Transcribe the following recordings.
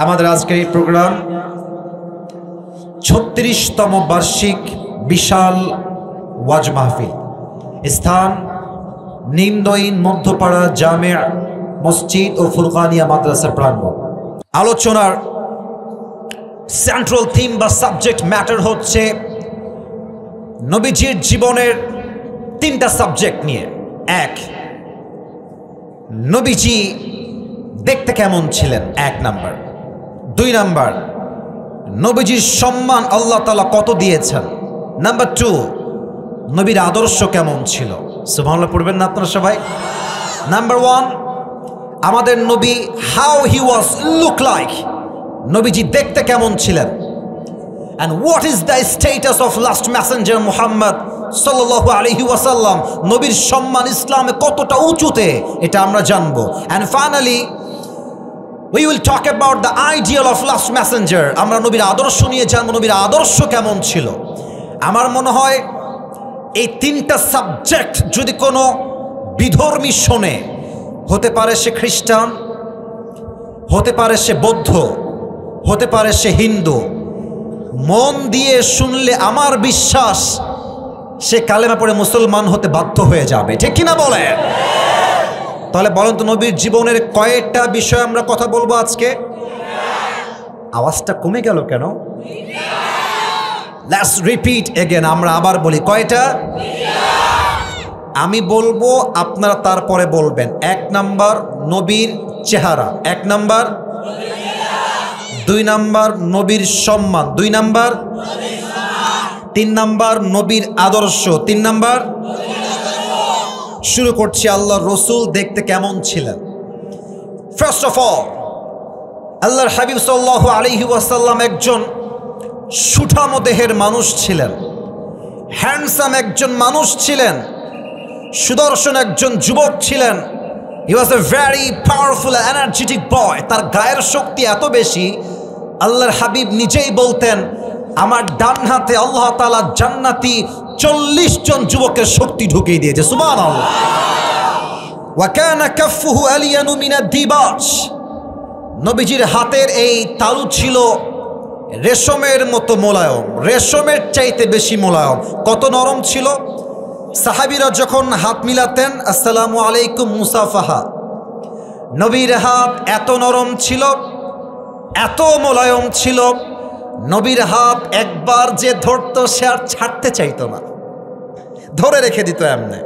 আমাদের আজকের এই প্রোগ্রাম ৩৬তম বার্ষিক বিশাল ওয়াজ মাহফিল, স্থান নিমদইন মধ্যপাড়া জামিয়া মসজিদ ও ফুরকানিয়া মাদ্রাসার প্রাঙ্গণ। আলোচনার সেন্ট্রাল থিম বা সাবজেক্ট ম্যাটার হচ্ছে নবীজির জীবনের তিনটা সাবজেক্ট নিয়ে। এক, নবীজি দেখতে কেমন ছিলেন, এক নাম্বার। দুই নাম্বার, নবীজির সম্মান আল্লাহ তাআলা কত দিয়েছেন। নাম্বার টু, নবীর আদর্শ কেমন ছিল। সুবহানাল্লাহ পড়বেন না আপনারা সবাই? নাম্বার ওয়ান, আমাদের নবী how he was look like, নবীজি দেখতে কেমন ছিলেন। And what is the status of last messenger Muhammad sallallahu alaihi wasallam, নবীর সম্মান ইসলামে কতটা উঁচুতে এটা আমরা জানবো। And finally we will talk about the ideal of last messenger, আমরা নবীর আদর্শ নিয়ে জানবো, নবীর আদর্শ কেমন ছিল। আমার মনে হয় এই তিনটা সাবজেক্ট যদি কোনো বিধর্মী শোনে, হতে পারে সে খ্রিস্টান, হতে পারে সে বৌদ্ধ, হতে পারে সে হিন্দু, মন দিয়ে শুনলে আমার বিশ্বাস সে কালেমা পড়ে মুসলমান হতে বাধ্য হয়ে যাবে, ঠিক কিনা বলে? তাহলে বলেন তো, নবীর জীবনের কয়েকটা বিষয় আমরা কথা বলবো আজকে। আওয়াজটা কমে গেল কেন? লেটস রিপিট এগেন, আমরা আবার বলি, কয়টা? আমি বলবো, আপনারা তারপরে বলবেন। এক নাম্বার, নবীর চেহারা। এক নাম্বার। দুই নাম্বার, নবীর সম্মান। দুই নাম্বার। তিন নাম্বার, নবীর আদর্শ। তিন নাম্বার। শুরু করছি, আল্লাহর রসুল দেখতে কেমন ছিলেন। ফার্স্ট অফ অল, আল্লাহর হাবিব সাল্লাল্লাহু আলাইহি ওয়াসাল্লাম একজন সুঠাম দেহের মানুষ ছিলেন, হ্যান্ডসাম একজন মানুষ ছিলেন, সুদর্শন একজন যুবক ছিলেন। He was a very powerful energetic boy. তার গায়ের শক্তি এত বেশি, আল্লাহর হাবিব নিজেই বলতেন, আমার ডান হাতে আল্লাহ তাআলা জান্নাতি ৪০ জন যুবকের শক্তি ঢুকিয়ে দিয়েছে। সুবহানাল্লাহ। ওয়া কানা কাফফুহু আলিয়ানু মিনাদ দিবাজ, নবীজির হাতের এই তালু ছিল রেশমের মতো মোলায়ম, রেশমের চাইতে বেশি মোলায়ম। কত নরম ছিল! সাহাবীরা যখন হাত মিলাতেন, আসসালামু আলাইকুম মুসাফাহা, নবীর হাত এত নরম ছিল, এত মোলায়ম ছিল, নবীর হাত একবার যে ধরতো সে আর ছাড়তে চাইতো না, ধরে রেখে দিত এমনি।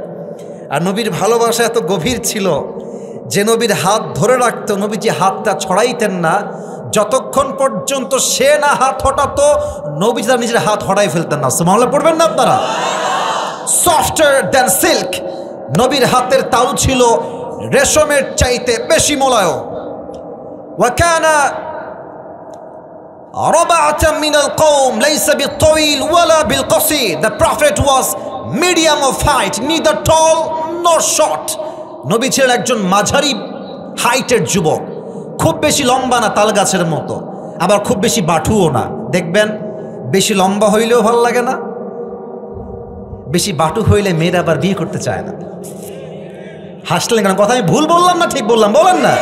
আর নবীর ভালোবাসা এত গভীর ছিল যে নবীর হাত ধরে রাখতো, নবীজি হাতটা ছড়াইতেন না যতক্ষণ পর্যন্ত সে না হাত হটাতো, নবীজি তার নিজের হাত হটাই ফেলতেন না। সুবহানাল্লাহ পড়বেন না আপনারা? সফটার দ্যান সিল্ক, নবীর হাতের তালু ছিল রেশমের চাইতে বেশি মোলায়ম। ওয়া কানা রাবাআতাম মিনাল কওম লাইসা বিত-তাওয়িল ওয়ালা বিল-কাসীর, the prophet was medium of height, neither tall nor short. নবী ছিলেন একজন মাঝারি হাইটের যুবক, খুব বেশি লম্বা না, তাল গাছের মতো, আবার খুব বেশি বাঠুও না। দেখবেন বেশি লম্বা হইলেও ভালো লাগে না, বেশি বাটু হইলে মেয়েরা আবার বিয়ে করতে চায় না। হাসলেন কেন? কথা আমি ভুল বললাম না ঠিক বললাম? বলেন না।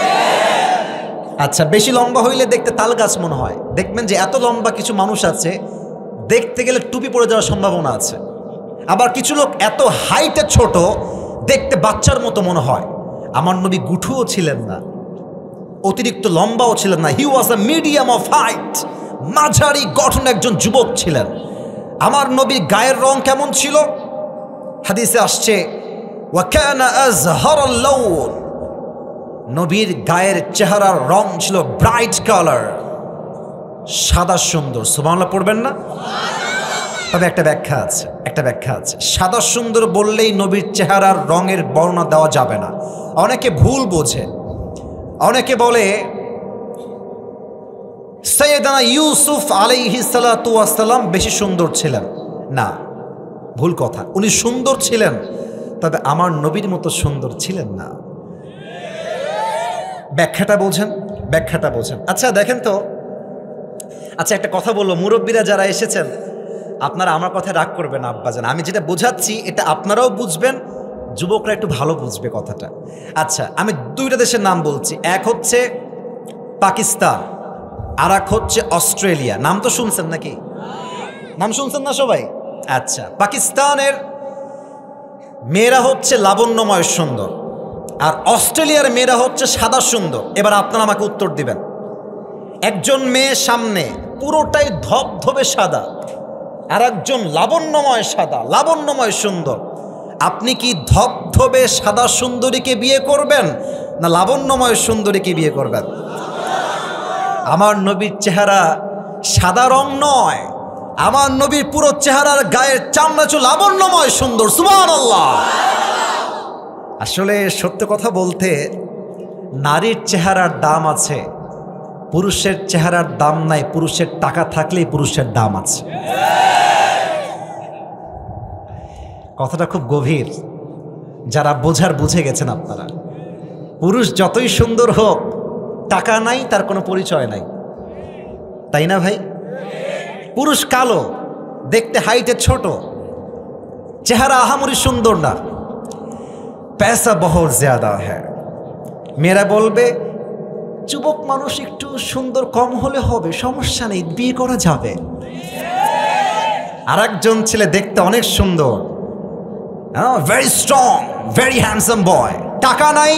আচ্ছা, বেশি লম্বা হইলে দেখতে তাল গাছ মনে হয়। দেখবেন যে এত লম্বা কিছু মানুষ আছে, দেখতে গেলে টুপি পরে যাওয়ার সম্ভাবনা আছে। আবার কিছু লোক এত হাইটে ছোট, দেখতে বাচ্চার মতো মনে হয়। আমার নবী গুঠুও ছিলেন না, অতিরিক্ত লম্বাও ছিলেন না। হি ওয়াজ আ মিডিয়াম অফ হাইট, মাঝারি গঠন একজন যুবক ছিলেন। আমার নবীর গায়ের রং কেমন ছিল? হাদিসে আসছে, ওয়া কানা আযহারাল লাউন, নবীর গায়ের চেহারার রং ছিল ব্রাইট কালার, সাদা সুন্দর। সুবহানাল্লাহ পড়বেন না? তবে একটা ব্যাখ্যা আছে, একটা ব্যাখ্যা আছে। সাদা সুন্দর বললেই নবীর চেহারার রঙের বর্ণনা দেওয়া যাবে না। অনেকে ভুল বোঝে, অনেকে বলে সৈয়দনা ইউসুফ আলাইহিস সালাতু ওয়াস সালাম বেশি সুন্দর ছিলেন। না, ভুল কথা। উনি সুন্দর ছিলেন, তবে আমার নবীর মতো সুন্দর ছিলেন না। ব্যাখ্যাটা বোঝেন, ব্যাখ্যাটা বোঝেন। আচ্ছা দেখেন তো, আচ্ছা একটা কথা বলবো, মুরব্বীরা যারা এসেছেন, আপনারা আমার কথায় রাগ করবেন আব্বাজান, আমি যেটা বোঝাচ্ছি এটা আপনারাও বুঝবেন, যুবকরা একটু ভালো বুঝবে কথাটা। আচ্ছা, আমি দুইটা দেশের নাম বলছি। এক হচ্ছে পাকিস্তান, আর এক হচ্ছে অস্ট্রেলিয়া। নাম তো শুনছেন নাকি? নাম শুনছেন না সবাই? আচ্ছা, পাকিস্তানের মেয়েরা হচ্ছে লাবণ্যময় সুন্দর, আর অস্ট্রেলিয়ার মেয়েরা হচ্ছে সাদা সুন্দর। এবার আপনারা আমাকে উত্তর দিবেন, একজন মেয়ে সামনে পুরোটাই ধবধবে সাদা, আর একজন লাবণ্যময় সাদা, লাবণ্যময় সুন্দর। আপনি কি ধবধবে সাদা সুন্দরীকে বিয়ে করবেন না লাবণ্যময় সুন্দরীকে বিয়ে করবেন? আমার নবীর চেহারা সাদা রং নয়, আমার নবীর পুরো চেহারার গায়ের চামড়া ছিল লাবণ্যময় সুন্দর। সুবহানাল্লাহ। আসলে সত্য কথা বলতে, নারীর চেহারার দাম আছে, পুরুষের চেহারার দাম নাই। পুরুষের টাকা থাকলেই পুরুষের দাম আছে। কথাটা খুব গভীর, যারা বোঝার বুঝে গেছেন আপনারা। পুরুষ যতই সুন্দর হোক, টাকা নাই তার কোনো পরিচয় নাই, তাই না ভাই? পুরুষ কালো, দেখতে হাইটে ছোট, চেহারা আহামরি সুন্দর না, पैसा बहुत ज्यादा है। মেয়েরা বলবে যুবক মানুষ একটু সুন্দর কম হলে হবে, সমস্যা নেই, বিয়ে করা যাবে। আর একজন ছেলে দেখতে অনেক সুন্দর, very strong, very handsome boy, টাকা নাই,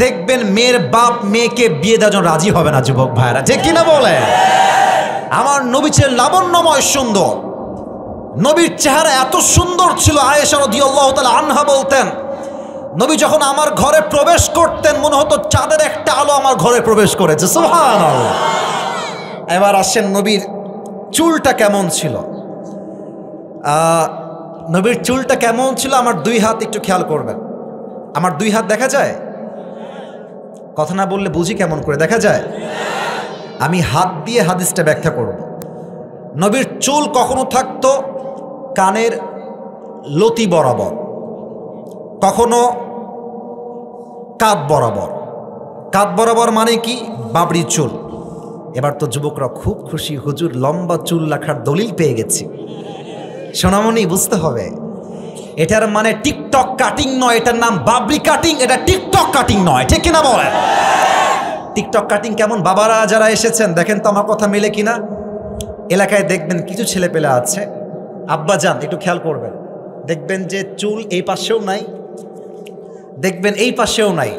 দেখবেন মেয়ের বাপ মেয়েকে বিয়ে দেওয়ার জন্য রাজি হবে না। যুবক ভাইরা ঠিক কিনা বলে? আমার নবী ছিলেন লাবণ্যময় সুন্দর, নবীর চেহারা এত সুন্দর ছিল, আয়েশা রাদিয়াল্লাহু তাআলা আনহা বলতেন, নবী যখন আমার ঘরে প্রবেশ করতেন মনে হতো চাঁদের একটা আলো আমার ঘরে প্রবেশ করেছে। সুবহানাল্লাহ। এবার আসেন নবীর চুলটা কেমন ছিল। নবীর চুলটা কেমন ছিল? আমার দুই হাত একটু খেয়াল করবেন। আমার দুই হাত দেখা যায়? কথা না বললে বুঝি কেমন করে দেখা যায়? আমি হাত দিয়ে হাদিসটা ব্যাখ্যা করব। নবীর চুল কখনো থাকতো কানের লতি বরাবর, কখনো কাঁধ বরাবর। কাঁধ বরাবর মানে কি? বাবরি চুল। এবার তো যুবকরা খুব খুশি, হুজুর লম্বা চুল রাখার দলিল পেয়ে গেছি। সোনামণি বুঝতে হবে, এটার মানে টিকটক কাটিং নয়, এটার নাম বাবরি কাটিং, এটা টিকটক কাটিং নয়। ঠিক কিনা বলেন? টিকটক কাটিং কেমন? বাবারা যারা এসেছেন দেখেন তো আমার কথা মিলে কিনা। এলাকায় দেখবেন কিছু ছেলে পেলে আছে, আব্বা যান একটু খেয়াল করবেন, দেখবেন যে চুল এই পাশেও নাই, দেখবেন এই পাশেও নাই,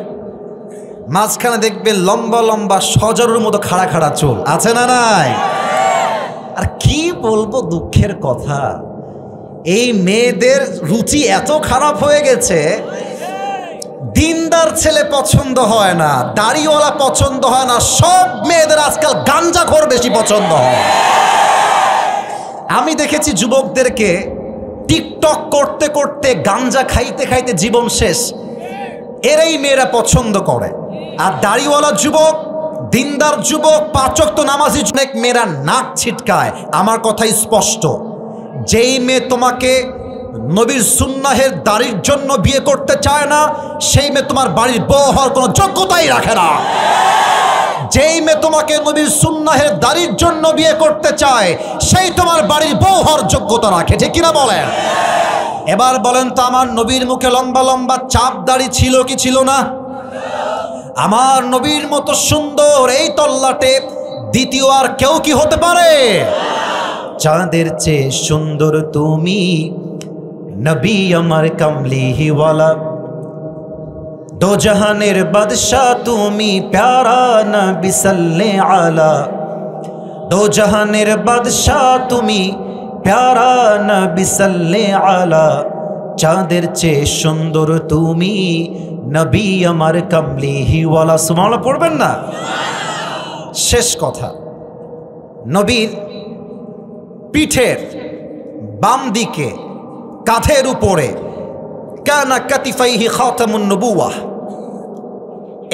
মাঝখানে দেখবেন লম্বা লম্বা সজরের মতো খাড়া খাড়া চুল আছে না নাই? আর কি বলবো, দুঃখের কথা, এই মেয়েদের রুচি এত খারাপ হয়ে গেছে, দিনদার ছেলে পছন্দ হয় না, দাড়িওয়ালা পছন্দ হয় না, সব মেয়েদের আজকাল গাঞ্জাখোর বেশি পছন্দ হয়। আমি দেখেছি যুবকদেরকে টিকটক করতে করতে, গাঞ্জা খাইতে খাইতে জীবন শেষ, এরাই মেয়েরা পছন্দ করে। আর দাড়িওয়ালা যুবক, দিনদার যুবক, পাঁচ ওয়াক্ত নামাজি অনেক মেয়েরা নাক ছিটকায়। আমার কথাই স্পষ্ট, যেই মেয়ে তোমাকে নবীর সুন্নাহের দাড়ির জন্য বিয়ে করতে চায় না, সেই মেয়ে তোমার বাড়ির বউ হওয়ার কোনো যোগ্যতাই রাখে না। যেই মেয়ে তোমাকে নবীর সুন্নাহের দাড়ির জন্য বিয়ে করতে চায়, সেই তোমার বাড়ির বউ হওয়ার যোগ্যতা রাখে। ঠিক কিনা বলেন? এবার বলেন তো, আমার নবীর মুখে লম্বা লম্বা চাপ দাড়ি ছিল কি ছিল না? আমার নবীর মতো সুন্দর এই তল্লাটে দ্বিতীয় আর কেউ কি হতে পারে? চাঁদের চেয়ে সুন্দর তুমি, নবী আমার কামলিওয়ালা, দো জাহানের বাদশাহ তুমি, প্যারা নবী সাল্লে আলা, দো জাহানের বাদশাহ তুমি, প্যারা নবী সাল্লে আলা, চাঁদের চেয়ে সুন্দর তুমি, নবী আমার কামলিওয়ালা। সুবহানাল্লাহ পড়বেন না? শেষ কথা, নবীর পিঠের বাম দিকে কাঁধের উপরে কানা কাতিফাইহি খাতামুন নবুওয়াহ,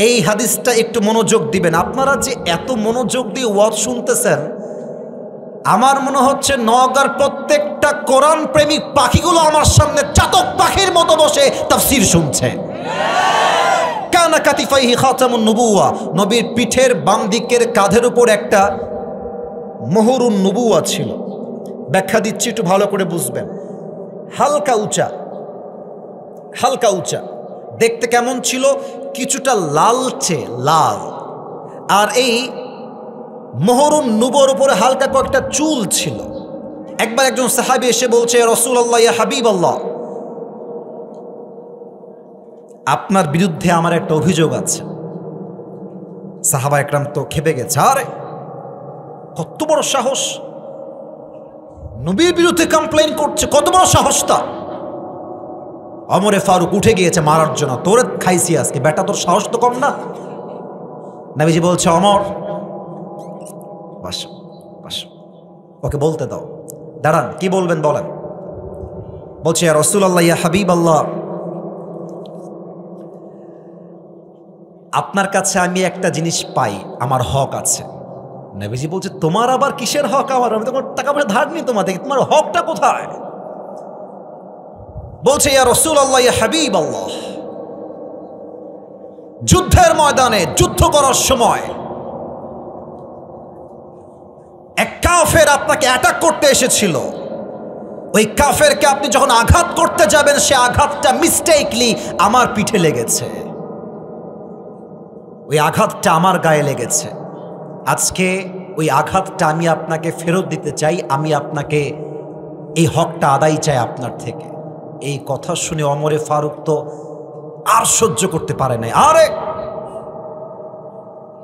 এই হাদিসটা একটু মনোযোগ দিবেন। আপনারা যে এত মনোযোগ দিয়ে ওয়াজ শুনতেছেন, আমার মনে হচ্ছে নওগাঁর প্রত্যেকটা কোরআন প্রেমিক পাখিগুলো আমার সামনে চাতক পাখির মতো বসে তাফসীর শুনছে। কানা কাতিফাইহি খাতামুন নবুওয়াহ, নবীর পিঠের বাম দিকের কাঁধের উপর একটা মোহরুন নবুওয়াহ ছিল। ব্যাখ্যা দিচ্ছি, একটু ভালো করে বুঝবেন। হালকা উঁচা, হালকা উঁচা, দেখতে কেমন ছিল? কিছুটা লালচে লাল। আর এই মুহরুন নুবুর উপরে হালকা কয়েকটা চুল ছিল। একবার একজন সাহাবী এসে বলছে, রাসূলুল্লাহ ইয়া হাবিবাল্লাহ, আপনার বিরুদ্ধে আমার একটা অভিযোগ আছে। সাহাবা একরাম তো খেপে গেছে, আরে কত বড় সাহস, নবীর বিরুদ্ধে কমপ্লেইন করছে, কত বড় সাহসটা। ওমরে ফারুক উঠে গিয়েছে মারার জন্য, তোরে খাইছি আজকে বেটা, তোর সাহস তো কম না। নবীজি বলছে, ওমর বাসো বাসো, ওকে বলতে দাও, দাঁড়ান, কি বলবেন বলেন। বলছে, ইয়া রাসূলুল্লাহ ইয়া হাবিবাল্লাহ, আপনার কাছে আমি একটা জিনিস পাই, আমার হক আছে। নবীজি বলছে, তোমার আবার কিসের হক? আমার, আমি তোমার টাকা পয়সা ধার নি তোমার থেকে, তোমার হকটা কোথায়? বলছে, ইয়া রাসূলুল্লাহ ইয়া হাবিবাল্লাহ, যুদ্ধের ময়দানে যুদ্ধ করার সময় এক কাফের আপনাকে অ্যাটাক করতে এসেছিল। ওই কাফেরকে আপনি যখন আঘাত করতে যাবেন, সে আঘাতটা মিস্টেকলি আমার পিঠে লেগেছে, ওই আঘাতটা আমার গায়ে লেগেছে। আজকে ওই আঘাতটা আমি আপনাকে ফেরত দিতে চাই, আমি আপনাকে এই হকটা আদায় চাই আপনার থেকে। এই কথা শুনে ওমরে ফারুক তো আর সহ্য করতে পারে নাই। আরে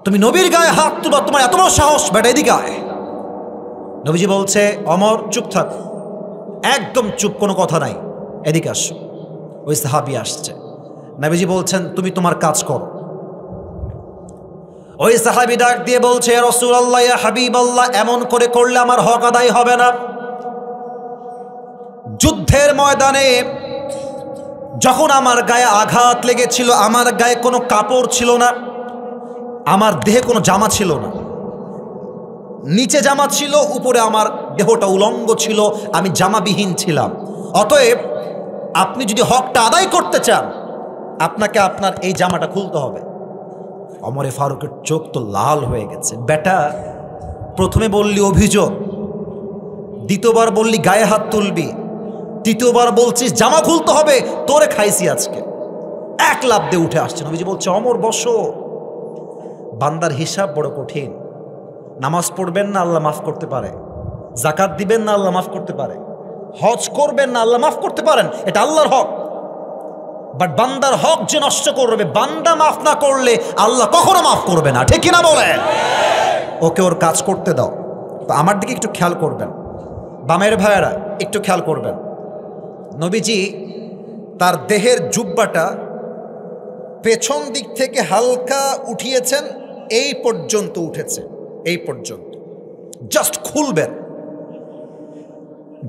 তুমি নবীর গায়ে হাত তুলবা, তোমার এত বড় সাহস, বেটা এদিকে আয়। নবীজি বলছে, ওমর চুপ থাক, একদম চুপ, কোনো কথা নাই, এদিকে আসো। ওই সাহাবী আসছে, নবীজি বলছেন, তুমি তোমার কাজ করো। ওই সাহাবী ডাক দিয়ে বলছে, ইয়া রাসূলুল্লাহ ইয়া হাবিবাল্লাহ, এমন করে করলে আমার হক আদায় হবে না। যুদ্ধের ময়দানে যখন আমার গায়ে আঘাত লেগেছিল, আমার গায়ে কোনো কাপড় ছিল না, আমার দেহে কোনো জামা ছিল না, নিচে জামা ছিল, উপরে আমার দেহটা উলঙ্গ ছিল, আমি জামাবিহীন ছিলাম। অতএব আপনি যদি হকটা আদায় করতে চান, আপনাকে আপনার এই জামাটা খুলতে হবে। ওমরে ফারুকের চোখ তো লাল হয়ে গেছে। বেটা, প্রথমে বললি অভিযোগ, দ্বিতীয়বার বললি গায়ে হাত তুলবি, তৃতীয়বার বলছিস জামা খুলতে হবে, তোরে খাইছি আজকে। এক লাফ দিয়ে উঠে আসছে। নবীজি বলছে, ওমর বসো, বান্দার হিসাব বড় কঠিন। নামাজ পড়বেন না, আল্লাহ মাফ করতে পারে। জাকাত দিবেন না, আল্লাহ মাফ করতে পারে। হজ করবেন না, আল্লাহ মাফ করতে পারেন, এটা আল্লাহর হক। বাট বান্দার হক যে নষ্ট করবে, বান্দা মাফ না করলে আল্লাহ কখনো মাফ করবে না, ঠিক কিনা বলে? ওকে ওর কাজ করতে দাও। তো আমার দিকে একটু খেয়াল করবেন, বামের ভাইয়েরা একটু খেয়াল করবেন। নবীজি তার দেহের জুব্বাটা পেছন দিক থেকে হালকা উঠিয়েছেন, এই পর্যন্ত উঠেছে, এই পর্যন্ত, জাস্ট খুলবেন।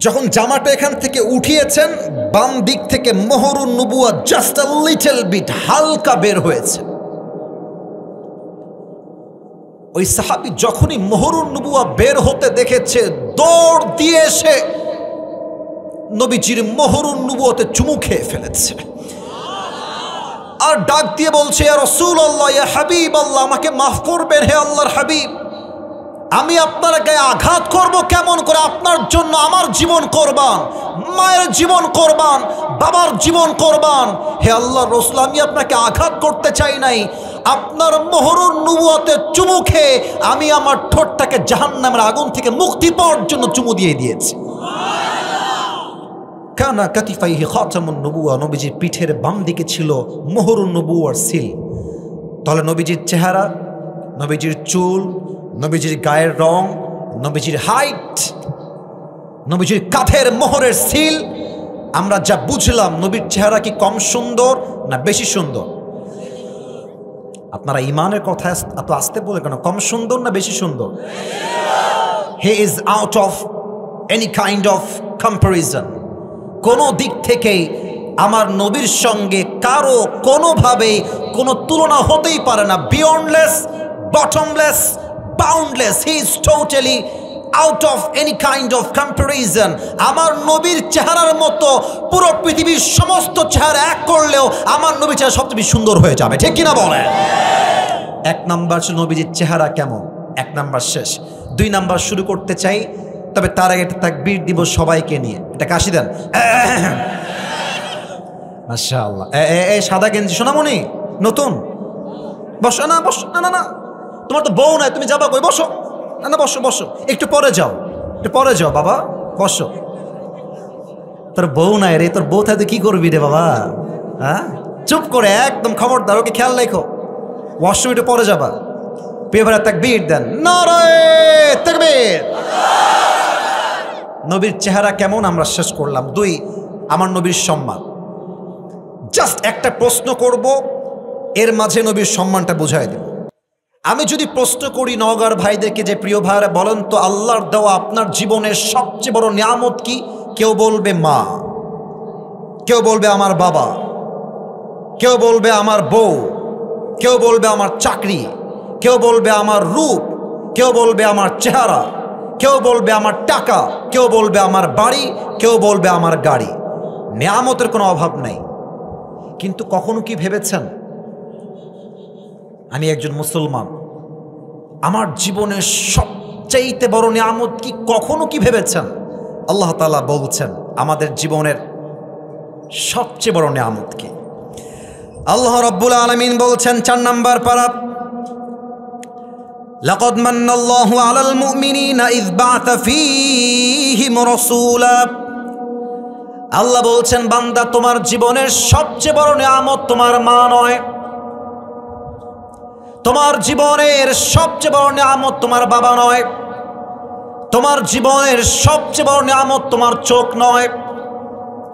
যখন জামাটা এখান থেকে উঠিয়েছেন, বাম দিক থেকে মুহরুন নবুয়া জাস্ট আ লিটল বিট হালকা বের হয়েছে। ওই সাহাবী যখনই মুহরুন নবুয়া বের হতে দেখেছে, দৌড় দিয়ে এসে নবীজির মুহরুন নবুয়াতে চুমু খেয়ে ফেলেছে, আর ডাক দিয়ে বলছে, ইয়া রাসূলুল্লাহ ইয়া হাবিবাল্লাহ, আমাকে মাফ করবেন হে আল্লাহর হাবিব, আমি আপনার গায়ে আঘাত করব কেমন করে? আপনার জন্য আমার জীবন কোরবান, মায়ের জীবন কোরবান, বাবার জীবন কোরবান। হে আল্লাহর রাসূল, আমি আপনাকে আঘাত করতে চাই নাই, আপনার মুহরুন নবুয়াতে চুমু খেয়ে আমি আমার ঠোঁটটাকে জাহান্নামের আগুন থেকে মুক্তি পাওয়ার জন্য চুমু দিয়ে দিয়েছি। কানা কাতিফাইহি খাতামুন নবুয়া, নবীজির পিঠের বাম দিকে ছিল মুহরুন নবুয়ার সিল। তাহলে নবীজির চেহারা, নবীজির চুল, নবীজির গায়ের রং, নবীজির হাইট, নবীজির কাঁধের মোহরের সিল, আমরা যা বুঝলাম, নবীর চেহারা কি কম সুন্দর না বেশি সুন্দর? আপনারা ইমানের কথা এত আসতে বলে কেন? কম সুন্দর না বেশি সুন্দর? He is out of any kind of comparison. কোনো দিক থেকেই আমার নবীর সঙ্গে কারো কোনোভাবেই কোনো তুলনা হতেই পারে না। Beyondless, bottomless, boundless, he is totally out of any kind of comparison. আমার নবীর চেহারার মতো পুরো পৃথিবীর সমস্ত চেহারা এক করলেও আমার নবীর চেহারা সবচেয়ে সুন্দর হয়ে যাবে, ঠিক কিনা বলে? এক নাম্বার নবীজির চেহারা কেমন, এক নাম্বার শেষ। 2 নাম্বার শুরু করতে চাই, তবে তার আগে একটা তাকবীর দিব সবাইকে নিয়ে। এটা কাশি দেন, মাশাআল্লাহ। এই সাদা গেঞ্জি সোনামণি নতুন, বসো না, বসো না, না না, তোমার তো বউ নাই, তুমি যাবা কই? বসো, না না বসো বসো, একটু পরে যাও, একটু পরে যাও বাবা, বসো। তোর বউ নাই রে, তোর বউ থাকতে কি করবি রে বাবা? হ্যাঁ, চুপ করে একদম খবরদার, ওকে খেয়াল রেখো, ওয়াশরুম একটু পরে যাবা। পেভারে তাকবীর দেন, নারায়ে তাকবীর। নবীর চেহারা কেমন আমরা শেষ করলাম। 2, আমার নবীর সম্মান। জাস্ট একটা প্রশ্ন করব, এর মাঝে নবীর সম্মানটা বুঝাই দেব। আমি যদি প্রশ্ন করি নওগাঁর ভাইদেরকে যে প্রিয় ভাইরা বলেন তো আল্লাহর দেওয়া আপনার জীবনের সবচেয়ে বড় নিয়ামত কি? কেউ বলবে মা, কেউ বলবে আমার বাবা, কেউ বলবে আমার বউ, কেউ বলবে আমার চাকরি, কেউ বলবে আমার রূপ, কেউ বলবে আমার চেহারা, কেউ বলবে আমার টাকা, কেউ বলবে আমার বাড়ি, কেউ বলবে আমার গাড়ি। নিয়ামতের কোনো অভাব নাই, কিন্তু কখনো কি ভেবেছেন আমি একজন মুসলমান, আমার জীবনের সবচাইতে বড় নিয়ামত কি? কখনো কি ভেবেছেন? আল্লাহ তাআলা বলছেন আমাদের জীবনের সবচেয়ে বড় নিয়ামত কি? আল্লাহ রাব্বুল আলামিন বলছেন 4 নম্বর পারা, লাকাদ মান্নাল্লাহু আলাল মুমিনিনা ইয বা'আথা ফীহিম রাসূলা। আল্লাহ বলছেন বান্দা তোমার জীবনের সবচেয়ে বড় নিয়ামত তোমার মা নয়, তোমার জীবনের সবচেয়ে বড় নিয়ামত তোমার বাবা নয়, তোমার জীবনের সবচেয়ে বড় নিয়ামত তোমার চোখ নয়,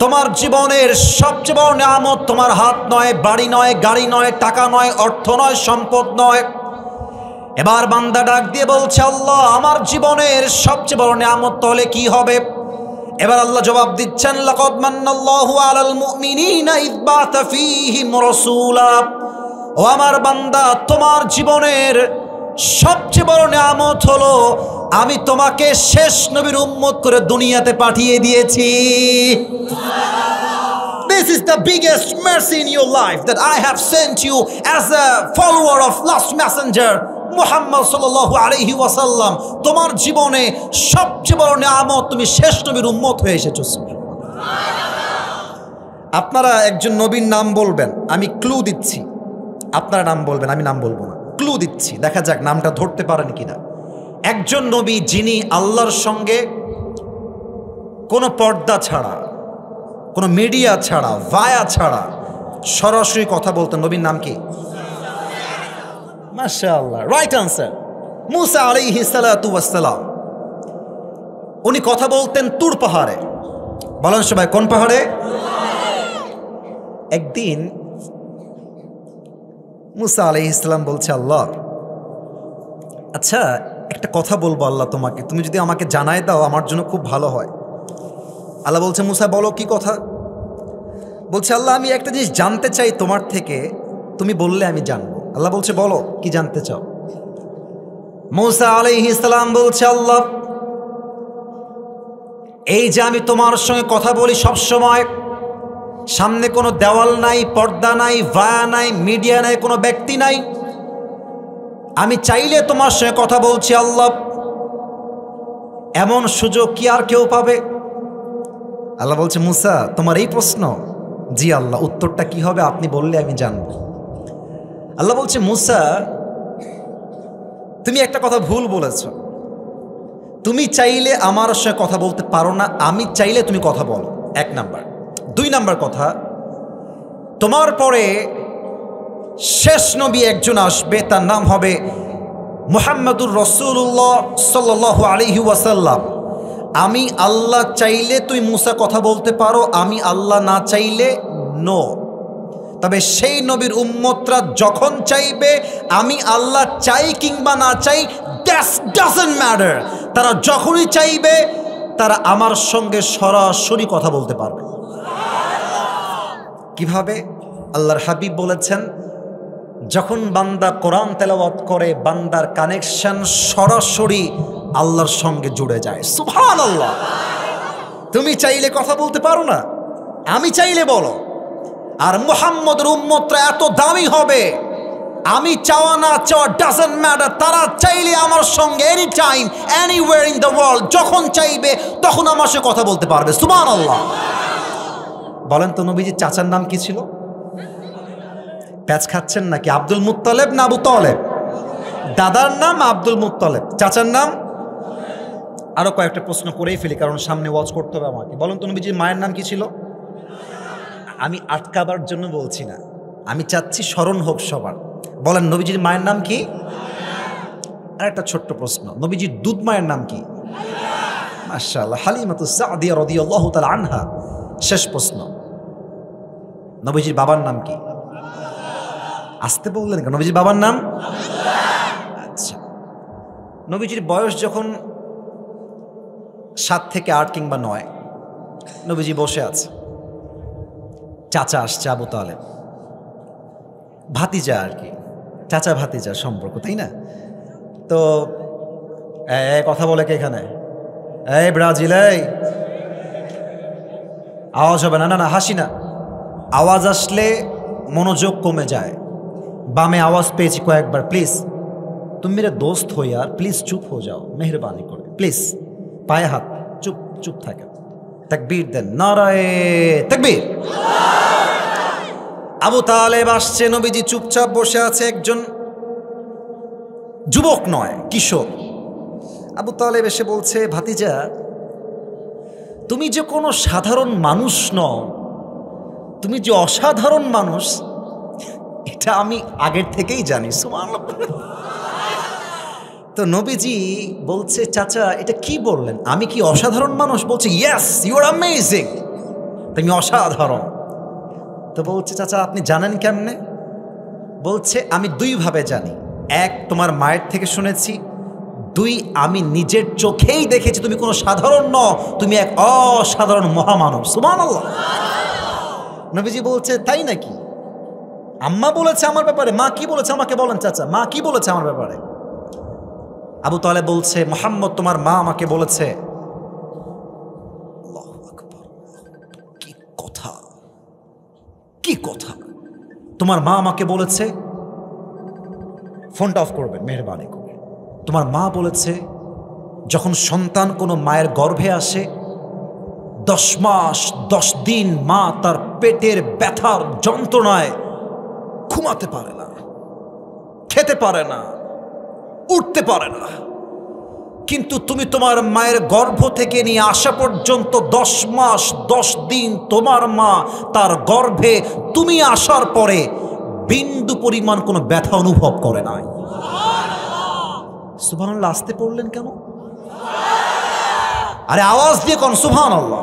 তোমার জীবনের সবচেয়ে বড় নিয়ামত তোমার হাত নয়, বাড়ি নয়, গাড়ি নয়, টাকা নয়, অর্থ নয়, সম্পদ নয়। এবার বান্দা ডাক দিয়ে বলছে আল্লাহ আমার জীবনের সবচেয়ে বড় নিয়ামত তাহলে কি হবে? এবার আল্লাহ জবাব দিচ্ছেন লাকাদ মান্নাল্লাহু আলাল মুমিনিনা ইয বা'আথা ফীহিম রাসূলা। ও আমার বান্দা তোমার জীবনের সবচেয়ে বড় নিয়ামত হলো আমি তোমাকে শেষ নবীর উম্মত করে দুনিয়াতে পাঠিয়ে দিয়েছি। This is the biggest mercy in your life that I have sent you as a follower of last messenger Muhammad সাল্লাল্লাহু আলাইহি ওয়াসাল্লাম। তোমার জীবনে সবচেয়ে বড় নিয়ামত তুমি শেষ নবীর উম্মত হয়ে এসেছো। আপনারা একজন নবীর নাম বলবেন, আমি ক্লু দিচ্ছি, আপনারা নাম বলবেন, আমি নাম বলবো না, ক্লু দিচ্ছি, দেখা যাক নামটা ধরতে পারেন কিনা। একজন নবী যিনি আল্লাহর সঙ্গে কোনো পর্দা ছাড়া, কোনো মিডিয়া ছাড়া, ভায়া ছাড়া সরাসরি কথা বলতেন, নবীর নাম কি? মাশাআল্লাহ, রাইট আনসার, মুসা আলাইহিস সালাতু ওয়াস সালাম। উনি কথা বলতেন তুর পাহাড়ে। বলেন সবাই কোন পাহাড়ে? একদিন মুসা আলাইহিস সালাম বলছে আল্লাহ আচ্ছা একটা কথা বলবো আল্লাহ তোমাকে, তুমি যদি আমাকে জানায় দাও আমার জন্য খুব ভালো হয়। আল্লাহ বলছে মুসা বলো কি কথা? বলছে আল্লাহ আমি একটা জিনিস জানতে চাই তোমার থেকে, তুমি বললে আমি জানবো। আল্লাহ বলছে বলো কি জানতে চাও? মুসা আলাইহিস সালাম বলছে আল্লাহ এই যে আমি তোমার সঙ্গে কথা বলি সব সময়, সামনে কোনো দেওয়াল নাই, পর্দা নাই, ভায়া নাই, মিডিয়া নাই, কোনো ব্যক্তি নাই, আমি চাইলে তোমার সঙ্গে কথা বলছি আল্লাহ, এমন সুযোগ কি আর কেউ পাবে? আল্লাহ বলছে মুসা তোমার এই প্রশ্ন? জি আল্লাহ, উত্তরটা কি হবে আপনি বললে আমি জানব। আল্লাহ বলছে মুসা তুমি একটা কথা ভুল বলেছ, তুমি চাইলে আমার সঙ্গে কথা বলতে পারো না, আমি চাইলে তুমি কথা বলো, 1 নাম্বার। 2 নাম্বার কথা, তোমার পরে শেষ নবী একজন আসবে, তার নাম হবে মুহাম্মাদুর রাসূলুল্লাহ সাল্লাল্লাহু আলাইহি ওয়াসাল্লাম। আমি আল্লাহ চাইলে তুই মুসা কথা বলতে পারো, আমি আল্লাহ না চাইলে নো। তবে সেই নবীর উম্মতরা যখন চাইবে, আমি আল্লাহ চাই কিংবা না চাই দ্যাট ডাজন্ট ম্যাটার, তারা যখনই চাইবে তারা আমার সঙ্গে সরাসরি কথা বলতে পারবে। কিভাবে? আল্লাহর হাবিব বলেছেন যখন বান্দা কোরআন তেলাওয়াত করে বান্দার কানেকশন সরাসরি আল্লাহর সঙ্গে জুড়ে যায়। সুবহানাল্লাহ। তুমি চাইলে কথা বলতে পারো না, আমি চাইলে বলো। আর মুহাম্মদের উম্মতরা এত দামি হবে, আমি চাওয়া না চাওয়া ডাজন্ট ম্যাটার, তারা চাইলে আমার সঙ্গে any time anywhere in the world যখন চাইবে তখন আমার সঙ্গে কথা বলতে পারবে। সুবহানাল্লাহ। বলেন তো নবীজির চাচার নাম কি ছিল? প্যাচ খাচ্ছেন নাকি? আব্দুল মুত্তালিব না আবু তালেব? দাদার নাম আব্দুল মুত্তালিব, চাচার নাম? আরো কয়েকটা প্রশ্ন করেই ফেলি, কারণ সামনে ওয়াচ করতে হবে আমাকে। বলুন তো নবীজির মায়ের নাম কি ছিল? আমি আটকাবার জন্য বলছি না, আমি চাচ্ছি স্মরণ হোক সবার। বলেন নবীজির মায়ের নাম কি? আর একটা ছোট্ট প্রশ্ন, নবীজির দুধ মায়ের নাম কি? মাশাআল্লাহ, হালিমাতুস সাদিয়া রাদিয়াল্লাহু তাআলা আনহা। শেষ প্রশ্ন, নবীজির বাবার নাম কি? আসতে বললেন কেন? নবীজির বাবার নাম? আচ্ছা, নবীজির বয়স যখন 7 থেকে 8 কিংবা 9, নবীজি বসে আছে, চাচা আসছে আবু তালেব, ভাতিজা আর কি, চাচা ভাতিজার সম্পর্ক, তাই না? তো কথা বলে কে এখানে? এই ব্রাজিল, এই আওয়াজ হবে না, না না হাসি না, আওয়াজ আসলে মনোযোগ কমে যায়। বামে আওয়াজ পেয়েছি কয়েকবার, প্লিজ तुम मेरे दोस्त हो यार, प्लीज चुप हो जाओ मेहरबानी করে, প্লিজ পায়ে হাত, চুপ চুপ থাকে। তাকবীর দেন, নারায়ে তাকবীর। আবু তালেব আসছে, নবীজি চুপচাপ বসে আছে, একজন যুবক নয়, কিশোর। আবু তালেব এসে বলছে, ভাতিজা তুমি যে কোনো সাধারণ মানুষ নও, তুমি যে অসাধারণ মানুষ এটা আমি আগের থেকেই জানি। সুবহানাল্লাহ। তো নবীজি বলছে, চাচা এটা কি বললেন, আমি কি অসাধারণ মানুষ? বলছে, ইয়েস ইউ আর অ্যামেজিং, তুমি অসাধারণ। তো বলছে, চাচা আপনি জানেন কেমনে? বলছে, আমি দুইভাবে জানি, এক তোমার মায়ের থেকে শুনেছি, দুই আমি নিজের চোখেই দেখেছি তুমি কোনো সাধারণ নও, তুমি এক অসাধারণ মহামানব। সুবহানাল্লাহ। নবীজি বলছে, তাই নাকি? আম্মা বলেছে আমার ব্যাপারে? মা কি বলেছে আমাকে বলেন চাচা, মা কি বলেছে আমার ব্যাপারে? আবু তালেব বলছে, মুহাম্মদ তোমার মা আমাকে বলেছে। আল্লাহু আকবার, কি কথা, কি কথা! তোমার মা আমাকে বলেছে, ফোনটা অফ করবেন মেহেরবানি করে। তোমার মা বলেছে যখন সন্তান কোনো মায়ের গর্ভে আসে 10 মাস 10 দিন মা তার পেটের ব্যথার যন্ত্রণায় ঘুমাতে পারে না, খেতে পারে না, উঠতে পারে না, কিন্তু তুমি তোমার মায়ের গর্ভ থেকে নিয়ে আসা পর্যন্ত 10 মাস 10 দিন তোমার মা তার গর্ভে তুমি আসার পরে বিন্দু পরিমাণ কোনো ব্যথা অনুভব করে নাই। সুবহানাল্লাহ। আসতে পড়লেন কেন? আরে আওয়াজ দিয়ে কোন সুবহানাল্লাহ।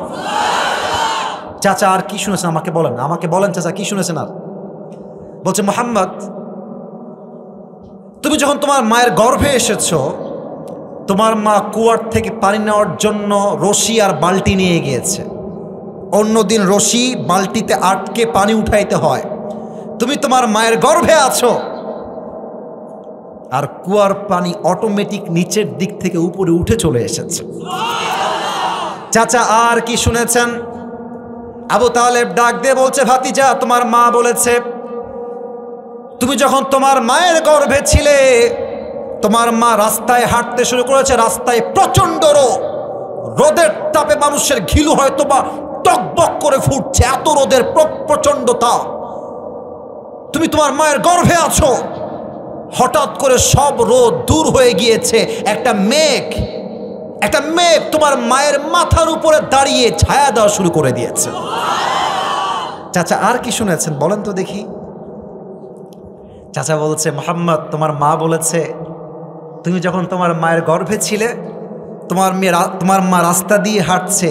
চাচা আর কি শুনেছেন আমাকে বলেন, আমাকে বলেন চাচা কি শুনেছেন? আর বলছে, মুহাম্মদ তুমি যখন তোমার মায়ের গর্ভে এসেছো, তোমার মা কুয়ার থেকে পানি নেওয়ার জন্য রশি আর বালতি নিয়ে গিয়েছে। অন্যদিন রশি বালতিতে আটকে পানি উঠাইতে হয়, তুমি তোমার মায়ের গর্ভে আছো আর কুয়ার পানি অটোমেটিক নিচের দিক থেকে উপরে উঠে চলে এসেছে। চাচা আর কি শুনেছেন? আবু তালেব ডাক দিয়ে বলছে, ভাতিজা তোমার মা বলেছে তুমি যখন তোমার মায়ের গর্ভে ছিলে, তোমার মা রাস্তায় হাঁটতে শুরু করেছে, রাস্তায় প্রচন্ড রোদের তাপে মানুষের ঘিলু হয়তো বা টকবক করে ফুটছে, এত রোদের প্রচন্ড তাপ। তুমি তোমার মায়ের গর্ভে আছো, হঠাৎ করে সব রোদ দূর হয়ে গিয়েছে, একটা মেঘ তোমার মায়ের মাথার উপরে দাঁড়িয়ে ছায়া দেওয়া শুরু করে দিয়েছে। চাচা আর কি শুনেছেন বলেন তো দেখি। চাচা বলছে, মুহাম্মদ তোমার মা বলেছে তুমি যখন তোমার মায়ের গর্ভে ছিলে, তোমার মা রাস্তা দিয়ে হাঁটছে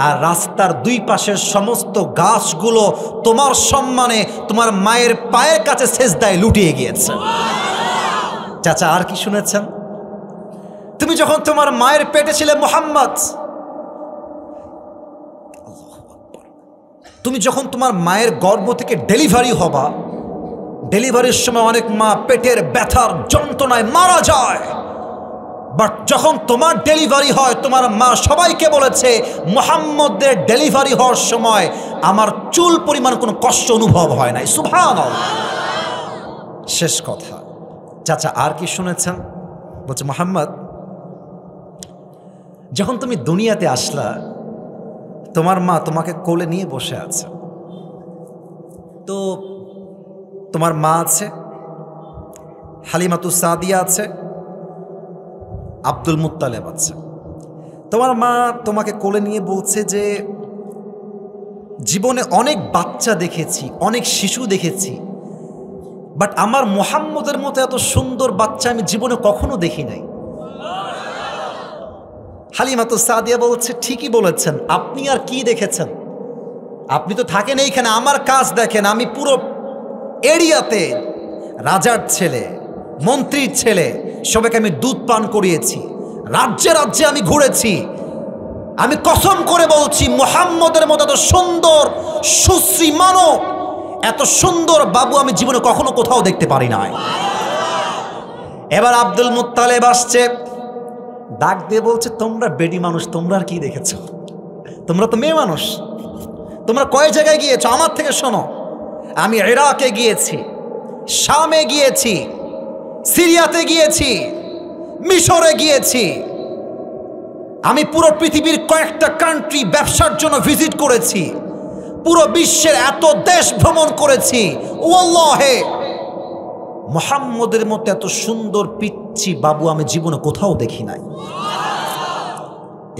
আর রাস্তার দুই পাশের সমস্ত গাছগুলো তোমার সম্মানে তোমার মায়ের পায়ের কাছে সেজদায় লুটিয়ে গিয়েছে। চাচা আর কি শুনেছেন? তুমি যখন তোমার মায়ের পেটে ছিলে মুহাম্মদ, তুমি যখন তোমার মায়ের গর্ভ থেকে ডেলিভারি হবা, ডেলিভারির সময় অনেক মা পেটের ব্যথার যন্ত্রণায় মারা যায়, বাট যখন তোমার ডেলিভারি হয় তোমার মা সবাইকে বলেছে মুহাম্মদের ডেলিভারি হওয়ার সময় আমার চুল পরিমাণ কোনো কষ্ট অনুভব হয় নাই। সুবহানাল্লাহ। শেষ কথা। চাচা আর কি শুনেছেন? বলছে, মুহাম্মদ যখন তুমি দুনিয়াতে আসলা, তোমার মা তোমাকে কোলে নিয়ে বসে আছে, তো তোমার মা আছে, হালিমাতুস সাদিয়া আছে, আব্দুল মুত্তালেব আছে। তোমার মা তোমাকে কোলে নিয়ে বলছে যে জীবনে অনেক বাচ্চা দেখেছি, অনেক শিশু দেখেছি, বাট আমার মুহাম্মদের মতো এত সুন্দর বাচ্চা আমি জীবনে কখনো দেখি নাই। হালিমাতুস সাদিয়া বলছে, ঠিকই বলেছেন, আপনি আর কি দেখেছেন? আপনি তো থাকেন এইখানে, আমার কাজ দেখেন। আমি পুরো এরিয়াতে রাজার ছেলে, মন্ত্রীর ছেলে, সবাইকে আমি দুধ পান করিয়েছি, রাজ্যে রাজ্যে আমি ঘুরেছি। আমি কসম করে বলছি, মুহাম্মদের মতো এত সুন্দর সুশ্রী মানব, এত সুন্দর বাবু আমি জীবনে কখনো কোথাও দেখতে পারি নাই। এবার আব্দুল মুত্তালেব আসছে, ডাক দিয়ে বলছে, তোমরা বেডি মানুষ, তোমরা আর কি দেখেছ? তোমরা তো মেয়ে মানুষ, তোমরা কয় জায়গায় গিয়েছো? আমার থেকে শোনো। আমি ইরাকে গিয়েছি, শামে গিয়েছি, সিরিয়াতে গিয়েছি, মিশরে গিয়েছি, আমি পুরো পৃথিবীর কয়েকটা কান্ট্রি ব্যবসার জন্য ভিজিট করেছি, পুরো বিশ্বের এত দেশ ভ্রমণ করেছি। ওয়াল্লাহে মুহাম্মদের মতো এত সুন্দর পিচ্চি বাবু আমি জীবনে কোথাও দেখি নাই।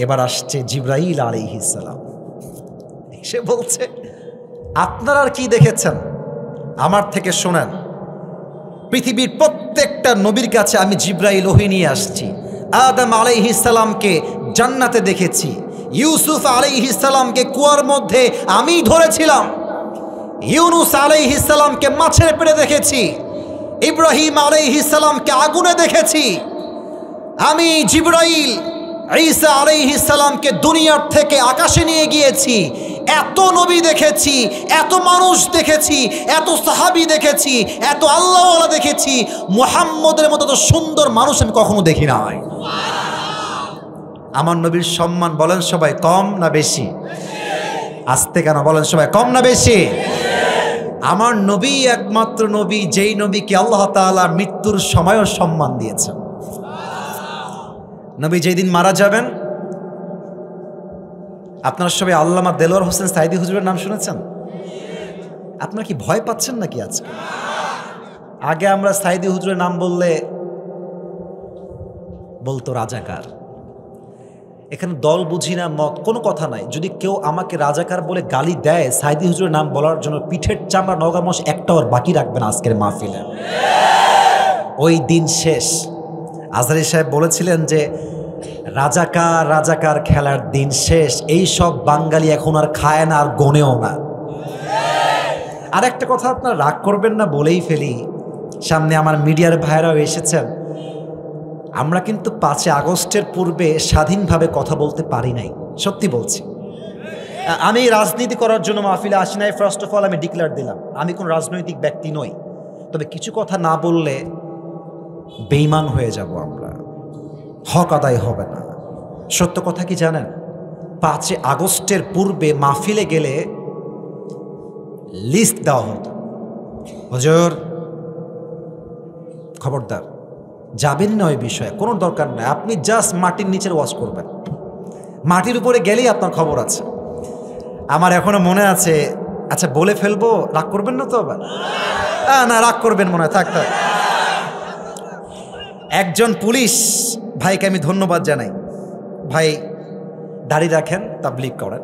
এবার আসছে জিবরাইল আলাইহিস সালাম, সে বলছে, আপনারা আর কি দেখেছেন? আমার থেকে শোনেন, পৃথিবীর প্রত্যেকটা নবীর কাছে আমি জিবরাইল ওহী নিয়ে আসছি। আদম আলাইহিস সালামকে জান্নাতে দেখেছি, ইউসুফ আলাইহিস সালামকে কুয়ার মধ্যে আমি ধরেছিলাম, ইউনুস আলাইহিস সালামকে মাছের পেটে দেখেছি, ইব্রাহিম আলাইহিস সালামকে আগুনে দেখেছি। আমি জিবরাইল ঈসা আলাইহিস সালামকে দুনিয়ার থেকে আকাশে নিয়ে গিয়েছি। এত নবী দেখেছি, এত মানুষ দেখেছি, এত সাহাবী দেখেছি, এত আল্লাহওয়ালা দেখেছি, মুহাম্মদের মতো তো সুন্দর মানুষ আমি কখনো দেখি নাই। আমার নবীর সম্মান বলেন সবাই কম না বেশি? আস্তে কেন বলেন সবাই, কম না বেশি? আমার নবী একমাত্র নবী, যেই নবীকে আল্লাহ তাআলা মৃত্যুর সময়ও সম্মান দিয়েছেন। নবী যেই দিন মারা যাবেন, আপনারা সবাই আল্লামা দেলোয়ার হোসেন সাইদি হুজুরের নাম শুনেছেন? আপনারা কি ভয় পাচ্ছেন নাকি আজকে? আগে আমরা সাইদি হুজুরের নাম বললে বলতো রাজাকার। এখানে দল বুঝি না, মত, কোনো কথা নাই। যদি কেউ আমাকে রাজাকার বলে গালি দেয়, সাইদি হুজুরের নাম বলার জন্য পিঠের চামড়া নগামশ একটাও আর বাকি রাখবেন আজকের মাহফিলে। ওই দিন শেষ। আজহারী সাহেব বলেছিলেন যে রাজাকার রাজাকার খেলার দিন শেষ, এই সব বাঙালি এখন আর খায় না, আর গনেও না। আর একটা কথা আপনার রাগ করবেন না বলেই ফেলি, সামনে আমার মিডিয়ার ভাইরাও এসেছেন, আমরা কিন্তু 5 আগস্টের পূর্বে স্বাধীনভাবে কথা বলতে পারি নাই, সত্যি বলছি। আমি রাজনীতি করার জন্য মাহফিলে আসি নাই। ফার্স্ট অফ অল আমি ডিক্লেয়ার দিলাম, আমি কোন রাজনৈতিক ব্যক্তি নই। তবে কিছু কথা না বললে বেঈমান হয়ে যাব আমরা, হক আদায় হবে না। সত্য কথা কি জানেন? 5 আগস্টের পূর্বে মাহফিলে গেলে লিস্ট দেওয়া হতো, হুজুর খবরদার যাবেন না ওই বিষয়ে, কোনো দরকার নাই, আপনি জাস্ট মাটির নিচের ওয়াজ করবেন, মাটির উপরে গেলেই আপনার খবর আছে। আমার এখনো মনে আছে, আচ্ছা বলে ফেলবো, রাগ করবেন না তো? আবার না, রাগ করবেন মনে হয়, থাক থাক। একজন পুলিশ ভাইকে আমি ধন্যবাদ জানাই, ভাই দাড়ি রাখেন, তাবলীগ করেন,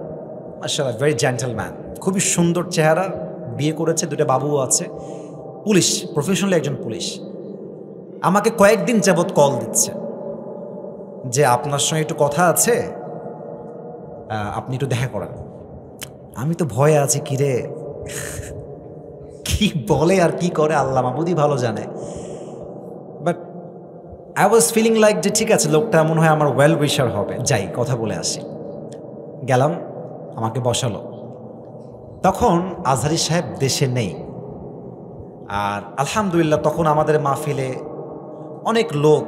মাশাআল্লাহ, ভেরি জেন্টলম্যান, খুবই সুন্দর চেহারা, বিয়ে করেছে, 2টা বাবুও আছে, পুলিশ, প্রফেশনালি একজন পুলিশ। আমাকে কয়েকদিন যাবৎ কল দিচ্ছে যে আপনার সঙ্গে একটু কথা আছে, আপনি একটু দেখা করেন। আমি তো ভয়ে আছি, কিরে কি বলে আর কি করে আল্লাহ মাবুদই ভালো জানে, but I was feeling like যে ঠিক আছে, লোকটা মনে হয় আমার ওয়েল উইশার হবে, যাই কথা বলে আসি। গেলাম, আমাকে বসালো। তখন আজহারী সাহেব দেশে নেই, আর আলহামদুলিল্লাহ তখন আমাদের মাহফিলে অনেক লোক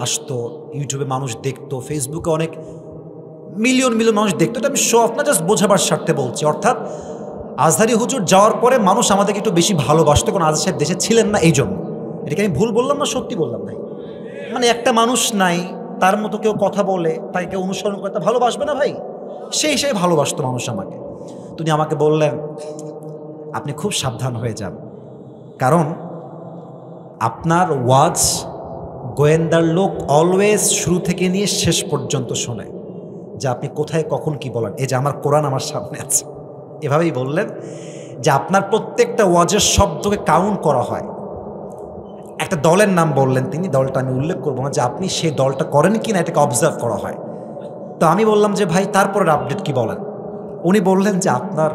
আসতো, ইউটিউবে মানুষ দেখতো, ফেসবুকে অনেক মিলিয়ন মিলিয়ন মানুষ দেখতো। এটা আমি শো অফ না, জাস্ট বোঝাবার স্বার্থে বলছি। অর্থাৎ আজহারী হুজুর যাওয়ার পরে মানুষ আমাদেরকে একটু বেশি ভালোবাসতো, কারণ আজহারী সাহেব দেশে ছিলেন না, এই জন্য। এটাকে আমি ভুল বললাম না, সত্যি বললাম ভাই? মানে একটা মানুষ নাই, তার মতো কেউ কথা বলে, তাকে কেউ অনুসরণ করে, তা ভালোবাসবে না ভাই? সেই হিসেবে ভালোবাসতো মানুষ আমাকে। তিনি আমাকে বললেন, আপনি খুব সাবধান হয়ে যান, কারণ আপনার ওয়াজ গোয়েন্দার লোক অলওয়েজ শুরু থেকে নিয়ে শেষ পর্যন্ত শোনে, যে আপনি কোথায় কখন কি বলেন। এই যে আমার কোরআন আমার সামনে আছে, এভাবেই বললেন যে আপনার প্রত্যেকটা ওয়াজের শব্দকে কাউন্ট করা হয়। একটা দলের নাম বললেন তিনি, দলটা আমি উল্লেখ করবো না, যে আপনি সেই দলটা করেন কি না এটাকে অবজার্ভ করা হয়। তো আমি বললাম যে ভাই তারপরের আপডেট কি বলেন। উনি বললেন যে আপনার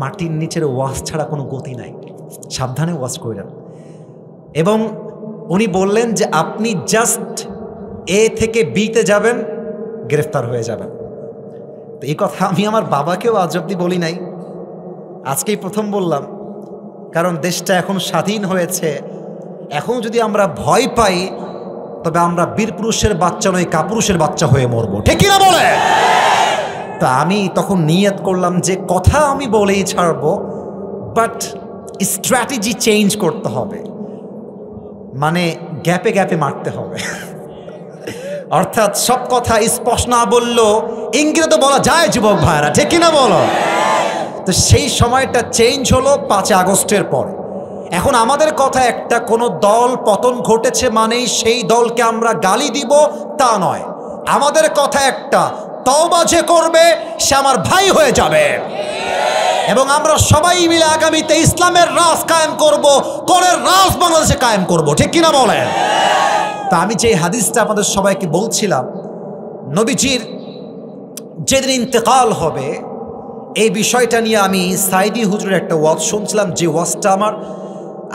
মাটির নিচের ওয়াজ ছাড়া কোনো গতি নাই, সাবধানে ওয়াজ করেন। এবং উনি বললেন যে আপনি জাস্ট এ থেকে বিতে যাবেন, গ্রেফতার হয়ে যাবেন। তো এই কথা আমি আমার বাবাকেও আজ অব্দি বলি নাই, আজকেই প্রথম বললাম। কারণ দেশটা এখন স্বাধীন হয়েছে, এখন যদি আমরা ভয় পাই তবে আমরা বীর পুরুষের বাচ্চা নয়, কাপুরুষের বাচ্চা হয়ে মরবো, ঠিক কিনা বলে? তা আমি তখন নিয়ত করলাম যে কথা আমি বলেই ছাড়বো, বাট স্ট্র্যাটেজি চেঞ্জ করতে হবে, মানে গ্যাপে গ্যাপে মারতে হবে। অর্থাৎ সব কথা স্পষ্ট না বললেও ইংরেজি তো বলা যায় যুবক ভাইরা, ঠিক কিনা বলো? তো সেই সময়টা চেঞ্জ হলো 5 আগস্টের পর। এখন আমাদের কথা একটা, কোনো দল পতন ঘটেছে মানেই সেই দলকে আমরা গালি দিব তা নয়। আমাদের কথা একটা, তওবা যে করবে সে আমার ভাই হয়ে যাবে, এবং আমরা সবাই মিলে আগামীতে ইসলামের রাজ কায়েম করব, কোরআনের রাজ বাংলাদেশে কায়েম করব, ঠিক কিনা বলেন? তা আমি যে হাদিসটা আপনাদের সবাইকে বলছিলাম, নবীজির যেদিন ইন্তেকাল হবে এই বিষয়টা নিয়ে আমি সাইদি হুজুরের একটা ওয়াজ শুনছিলাম, যে ওয়াজটা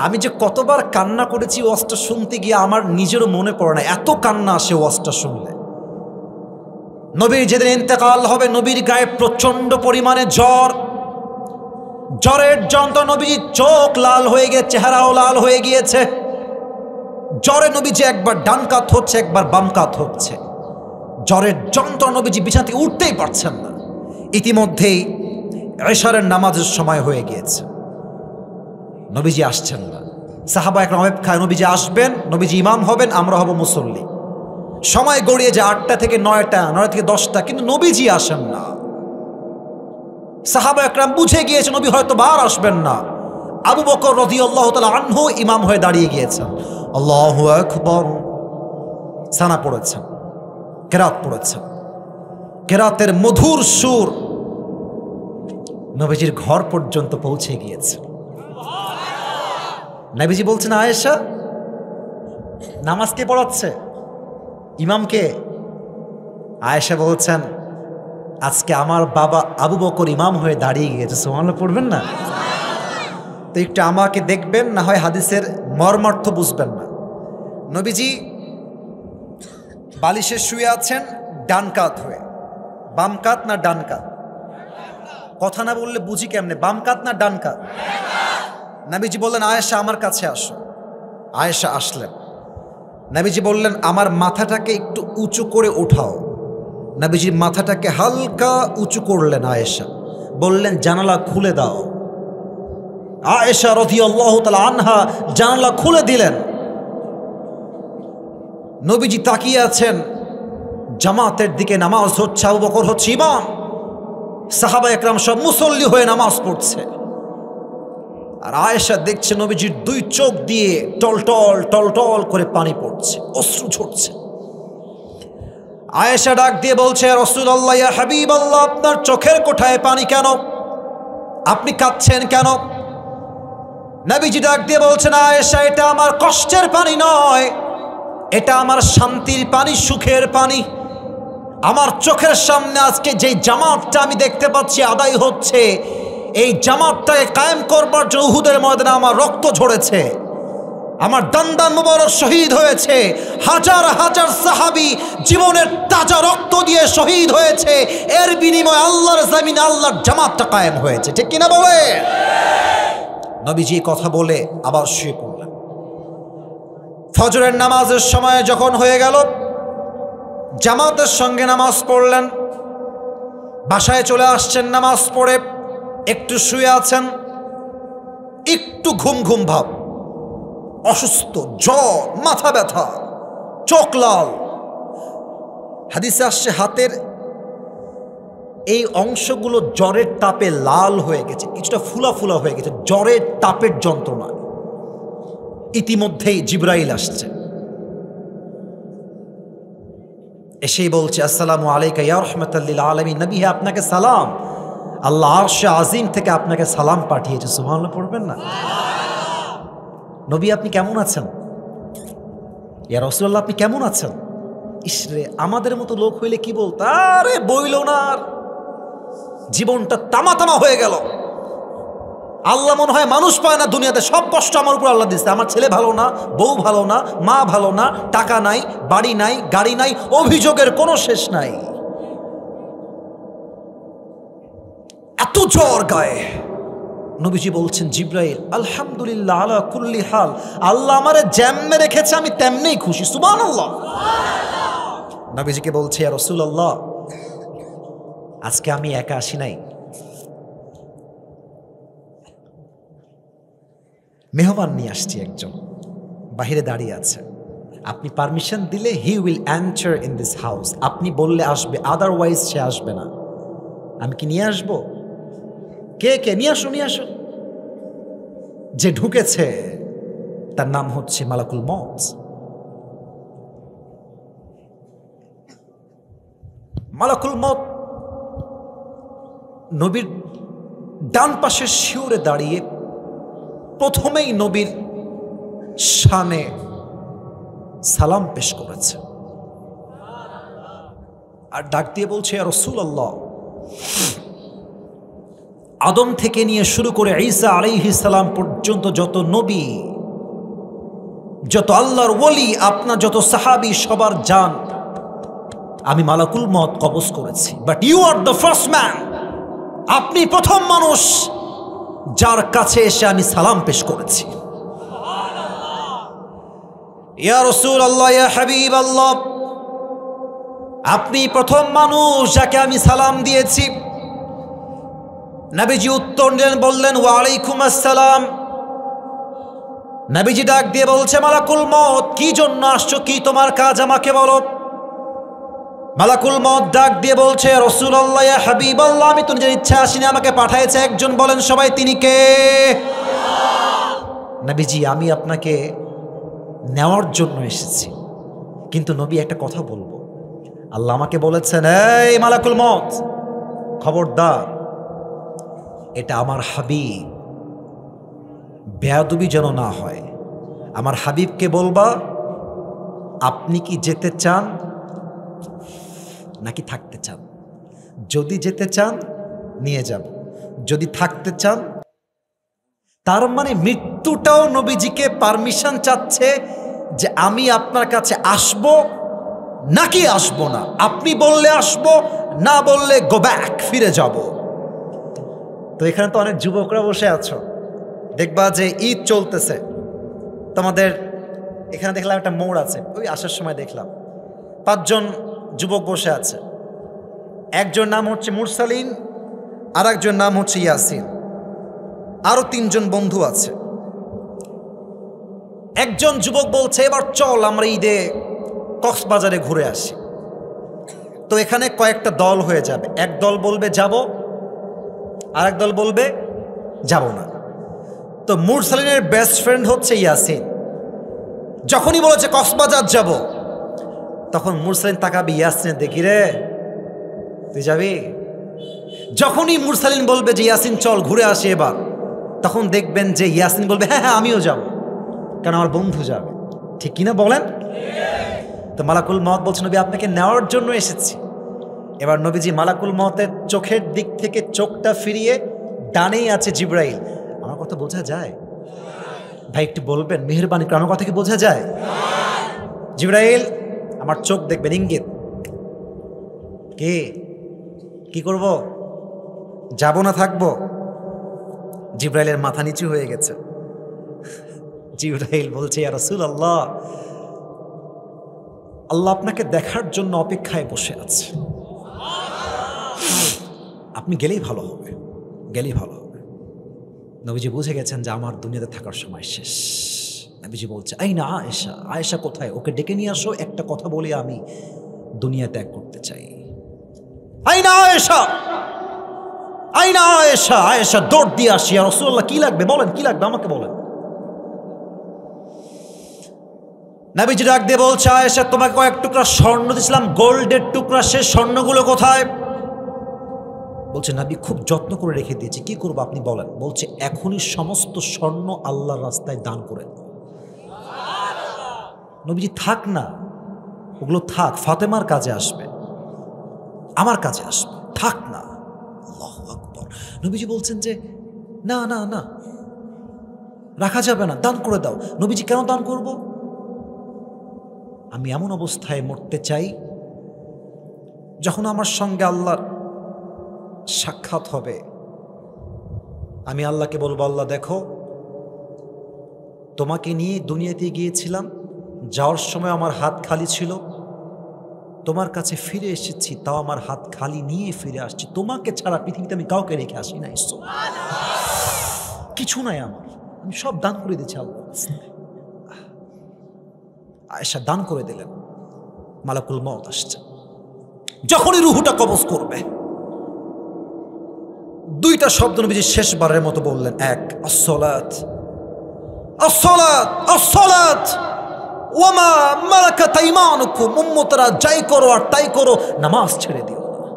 আমি যে কতবার কান্না করেছি ওয়াজটা শুনতে গিয়ে আমার নিজেরও মনে পড়ে না, এত কান্না আসে ওয়াজটা শুনলে। নবীর যেদিন ইন্তেকাল হবে নবীর গায়ে প্রচন্ড পরিমাণে জ্বরের যন্ত্রণা, নবীর চোখ লাল হয়ে গিয়ে চেহারাও লাল হয়ে গিয়েছে। জ্বরে নবীজি একবার ডান কাত হচ্ছে, একবার বাম কাত হচ্ছে। জ্বরের যন্ত্রণা, নবীজি বিছানা থেকে উঠতেই পারছেন না। ইতিমধ্যেই এশারের নামাজের সময় হয়ে গিয়েছে, নবীজি আসছেন না। সাহাবা একরাম অপেক্ষায়, নবীজি আসবেন, নবীজি ইমাম হবেন, আমরা হব মুসল্লি। সময় গড়িয়ে যায় 8টা থেকে 9টা, 9টা থেকে 10টা, কিন্তু নবীজি আসেন না। সাহাবা একরাম বুঝে গিয়েছে নবী হয়তো বার আসবেন না। আবু বকর রাদিয়াল্লাহু তাআলা আনহু ইমাম হয়ে দাঁড়িয়ে গিয়েছেন, আল্লাহু আকবার সানা পড়েছেন, কেরাত পড়েছেন। কেরাতের মধুর সুর নবীজির ঘর পর্যন্ত পৌঁছে গিয়েছে। নবীজি বলছেন, আয়েশা নামাজ কে পড়াচ্ছে? ইমামকে? আয়েশা বলছেন, আজকে আমার বাবা আবু বকর ইমাম হয়ে দাঁড়িয়ে গিয়েছে। সুবহানাল্লাহ পড়বেন না? তো একটু আমাকে দেখবেন, না হয় হাদিসের মর্মার্থ বুঝবেন না। নবীজি বালিশে শুয়ে আছেন ডান কাত হয়ে। বাম কাত না ডান কাত? কথা না বললে বুঝি কেমনে, বাম কাত না ডান কাত? নবীজি বললেন, আয়েশা আমার কাছে আসো। আয়েশা আসলেন। নবীজি বললেন, আমার মাথাটাকে একটু উঁচু করে উঠাও। নবীজির মাথাটাকে হালকা উঁচু করলেন। আয়েশা বললেন, জানালা খুলে দাও। আয়েশা রাদিয়াল্লাহু তাআলা আনহা জানালা খুলে দিলেন। নবীজি তাকিয়ে আছেন, জামাতের দিকে নামাজ হচ্ছে, আবু বকর হচ্ছে ইমাম, সাহাবা একরাম সব মুসল্লি হয়ে নামাজ পড়ছে। আর আয়েশা দেখছে নবীজির 2 চোখ দিয়ে টলটল টলটল করে পানি পড়ছে, অশ্রু ঝরছে। আয়েশা ডাক দিয়ে বলছে, রাসূলুল্লাহ ইয়া হাবিবাল্লাহ, আপনার চোখের কোঠায় পানি কেন? আপনি কাঁদছেন কেন? নবীজি ডাক দিয়ে বলছেন, আয়েশা এটা আমার কষ্টের পানি নয়, এটা আমার শান্তির পানি, সুখের পানি। আমার চোখের সামনে আজকে যে জামাতটা আমি দেখতে পাচ্ছি আদায় হচ্ছে, এই জামাতটাকে কায়েম করবার জন্য উহুদের ময়দানে আমার রক্ত ঝরেছে, আমার দান্দান মুবারক শহীদ হয়েছে, হাজার হাজার সাহাবী জীবনের তাজা রক্ত দিয়ে শহীদ হয়েছে, এর বিনিময়ে আল্লাহর জমিনে আল্লাহর জামাতটা কায়েম হয়েছে, ঠিক কিনা বলে? নবীজি কথা বলে আবার শুয়ে পড়লেন। ফজরের নামাজের সময় যখন হয়ে গেল, জামাতের সঙ্গে নামাজ পড়লেন। বাসায় চলে আসছেন, নামাজ পড়ে একটু শুয়ে আছেন, একটু ঘুম ঘুম ভাব, অসুস্থ, জ্বর, মাথা ব্যথা, চোখ লাল। হাদিসে আসছে হাতের এই অংশগুলো জ্বরের তাপে লাল হয়ে গেছে, কিছুটা ফুলা ফুলা হয়ে গেছে, জ্বরের তাপের যন্ত্রণা। ইতিমধ্যেই জিবরাইল আসছে, এসেই বলছে আসসালামু আলাইকা ইয়া রাহমাতাল লিল আলামিন। নবী হে আপনাকে সালাম, আল্লাহ আরশে আজিম থেকে আপনাকে সালাম পাঠিয়েছে। সুবহানাল্লাহ পড়বেন না? নবী আপনি কেমন আছেন? ইয়া রাসূলুল্লাহ আপনি কেমন আছেন? ইসরে আমাদের মতো লোক হইলে কি বলতো, আরে বইল না, জীবনটা তামা তামা হয়ে গেল, আল্লাহ মনে হয় মানুষ পায় না দুনিয়াতে, সব কষ্ট আমার উপর আল্লাহ দিচ্ছে, আমার ছেলে ভালো না, বউ ভালো না, মা ভালো না, টাকা নাই, বাড়ি নাই, গাড়ি নাই, অভিযোগের কোনো শেষ নাই, এত জ্বর গায়ে। নবীজি বলছেন জিবরাইল আলহামদুলিল্লাহ আলা কুল্লি হাল, আল্লাহ আমারে যেমনে রেখেছে আমি তেমনেই খুশি। সুবহানাল্লাহ। নবীজিকে বলছে ইয়া রাসূলুল্লাহ আজকে আমি একা আসি নাই, মেহমান নিয়ে আসছি, একজন বাহিরে দাঁড়িয়ে আছে, আপনি পারমিশন দিলে he will enter in this house, আপনি বললে আসবে, আদারওয়াইজ সে আসবে না। আমি কি নিয়ে আসবো? কে কে? নিয়ে আসো, নিয়ে আসো। যে ঢুকেছে তার নাম হচ্ছে মালাকুল মউত। মালাকুল মউত নবীর ডান পাশের শিউরে দাঁড়িয়ে প্রথমেই নবীর শানে সালাম পেশ করেছে আর ডাক দিয়ে বলছে ইয়া রাসূলুল্লাহ, আদম থেকে নিয়ে শুরু করে ঈসা আলাইহিস সালাম পর্যন্ত যত নবী, যত আল্লাহর ওলি, আপনার যত সাহাবী, সবার জান আমি মালাকুল মউত কবজ করেছি, but you are the first man, আপনি প্রথম মানুষ যার কাছে এসে আমি সালাম পেশ করেছি। ইয়া রাসূলুল্লাহ, ইয়া হাবিবাল্লাহ, আপনি প্রথম মানুষ যাকে আমি সালাম দিয়েছি। নবীজি উত্তর দিলেন, বললেন ওয়া আলাইকুম আসসালাম। নবীজি ডাক দিয়ে বলছে মালাকুল মউত কি জন্য আসছো, কি তোমার কাজ আমাকে বলো। মালাকুল মউত ডাক দিয়ে বলছে রাসূলুল্লাহ, ইয়া হাবিবাল্লাহ, আমি তো নিজের ইচ্ছা আসিনি, আমাকে পাঠাইছে একজন, বলেন সবাই তিনি কে? নবীজি আমি আপনাকে নেওয়ার জন্য এসেছি, কিন্তু নবী একটা কথা বলবো, আল্লাহ আমাকে বলেছেন এই মালাকুল মউত খবরদার, এটা আমার হাবিব, বেয়াদবি যেন না হয়। আমার হাবিবকে বলবা আপনি কি যেতে চান নাকি থাকতে চান? যদি যেতে চান নিয়ে যাব, যদি থাকতে চান। তার মানে মৃত্যুটাও নবীজিকে পারমিশন চাচ্ছে যে আমি আপনার কাছে আসব নাকি আসব না, আপনি বললে আসব, না বললে গো ব্যাক, ফিরে যাব। তো এখানে তো অনেক যুবকরা বসে আছো, দেখবা যে ঈদ চলতেছে, তোমাদের এখানে দেখলাম একটা মোড় আছে, ওই আসার সময় দেখলাম 5 জন যুবক বসে আছে, একজন নাম হচ্ছে মুরসালিন, আর একজন নাম হচ্ছে ইয়াসিন, আরো 3 জন বন্ধু আছে। একজন যুবক বলছে এবার চল আমরা ঈদে কক্সবাজারে ঘুরে আসি। তো এখানে কয়েকটা দল হয়ে যাবে, এক দল বলবে যাব, আর এক দল বলবে যাব না। তো মুরসালিনের বেস্ট ফ্রেন্ড হচ্ছে ইয়াসিন, যখনই বলেছে কক্সবাজার যাব, তখন মুরসালিন তাকাবি ইয়াসিনের, দেখি রে তুই যাবি? যখনই মুরসালিন বলবে যে ইয়াসিন চল ঘুরে আসি এবার, তখন দেখবেন যে ইয়াসিন বলবে হ্যাঁ হ্যাঁ আমিও যাব, কারণ আমার বন্ধু যাবে। ঠিক কিনা বলেন? তো মালাকুল মউত বলছে নবী আপনাকে নেওয়ার জন্য এসেছি। এবার নবীজি মালাকুল মউতের চোখের দিক থেকে চোখটা ফিরিয়ে, ডানেই আছে জিবরাইল। আমার কথা বোঝা যায় ভাই? একটু বলবেন মেহেরবানি করে, আমার কথা কি বোঝা যায়? জিবরাইল আমার চোখ দেখবেন, ইঙ্গিত। কে কি করব, যাব না থাকবো? জিবরাইলের মাথা নিচু হয়ে গেছে। জিবরাইল বলছে ইয়া রাসূলুল্লাহ, আল্লাহ আপনাকে দেখার জন্য অপেক্ষায় বসে আছে, আপনি গেলেই ভালো হবে, গেলেই ভালো হবে। নবীজি বুঝে গেছেন যে আমার দুনিয়াতে থাকার সময় শেষ। নবীজি বলছে আইনা আয়েশা, আয়েশা কোথায়, ওকে ডেকে নিয়ে আসো, একটা কথা বলে আমি দুনিয়া ত্যাগ করতে চাই। আইনা আয়েশা, আইনা আয়েশা। আয়েশা দৌড় দিয়ে আসি, ইয়া রাসূলুল্লাহ কি লাগবে বলেন, কি লাগবে আমাকে বলেন। নবীজি ডাক দিয়ে বলছে, আয়েশা তোমাকে কয়েক টুকরা স্বর্ণ দিয়েছিলাম, গোল্ডের টুকরা, সে স্বর্ণগুলো কোথায়? বলছে নবী খুব যত্ন করে রেখে দিয়েছি, কি করবো আপনি বলেন? বলছে এখনই সমস্ত স্বর্ণ আল্লাহর রাস্তায় দান করেন। নবীজি থাক না, ওগুলো থাক, ফাতেমার কাজে আসবে, আমার কাছে আসবে, থাক না। আল্লাহু আকবার। নবীজি বলছেন যে না না না, রাখা যাবে না, দান করে দাও। নবীজি কেন দান করব? আমি এমন অবস্থায় মরতে চাই যখন আমার সঙ্গে আল্লাহর সাক্ষাৎ হবে, আমি আল্লাহকে বলবো, আল্লাহ দেখো, তোমাকে নিয়ে দুনিয়াতে গিয়েছিলাম, যাওয়ার সময় আমার হাত খালি ছিল, তোমার কাছে ফিরে এসেছি, তাও আমার হাত খালি নিয়ে ফিরে আসছি, তোমাকে ছাড়া পৃথিবীতে আমি কাউকে রেখে আসি নাই, কিছু নাই আমার, আমি সব দান করে দিচ্ছি আল্লাহ। আয়েশা দান করে দিলেন। মালাকুল মউত আসছে, যখনই রুহুটা কবজ করবে, দুইটা শব্দ নবীজি শেষবারের মতো বললেন, এক আসসালাত, আসসালাত, আসসালাত ওয়া মা মালাকাত আইমানুকুম, উম্মতরা যাই করো আর তাই করো, নামাজ ছেড়ে দিও না,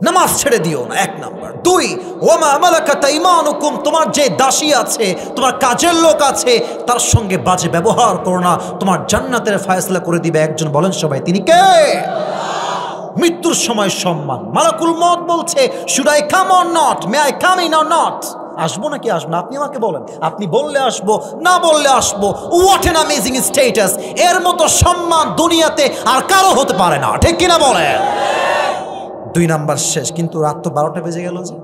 নামাজ ছেড়ে দিও না, এক নাম্বার। দুই, ওয়া মা মালাকাত আইমানুকুম, তোমার যে দাসী আছে, তোমার কাজের লোক আছে, তার সঙ্গে বাজে ব্যবহার করো না, তোমার জান্নাতের ফয়সালা করে দিবে একজন। বলেন সবাই, তিনি কে? মৃত্যুর সময় সম্মান। মালাকুল মউত বলছে, should I come or not, may I come in or not, আসবো নাকি আসবো না? আপনি আমাকে বলেন, আপনি বললে আসবো, না বললে আসবো। What an amazing status! এর মতো সম্মান দুনিয়াতে আর কারো হতে পারে না, ঠিক কিনা বলেন? দুই নাম্বার শেষ, কিন্তু রাত তো 12টা বেজে গেল যে,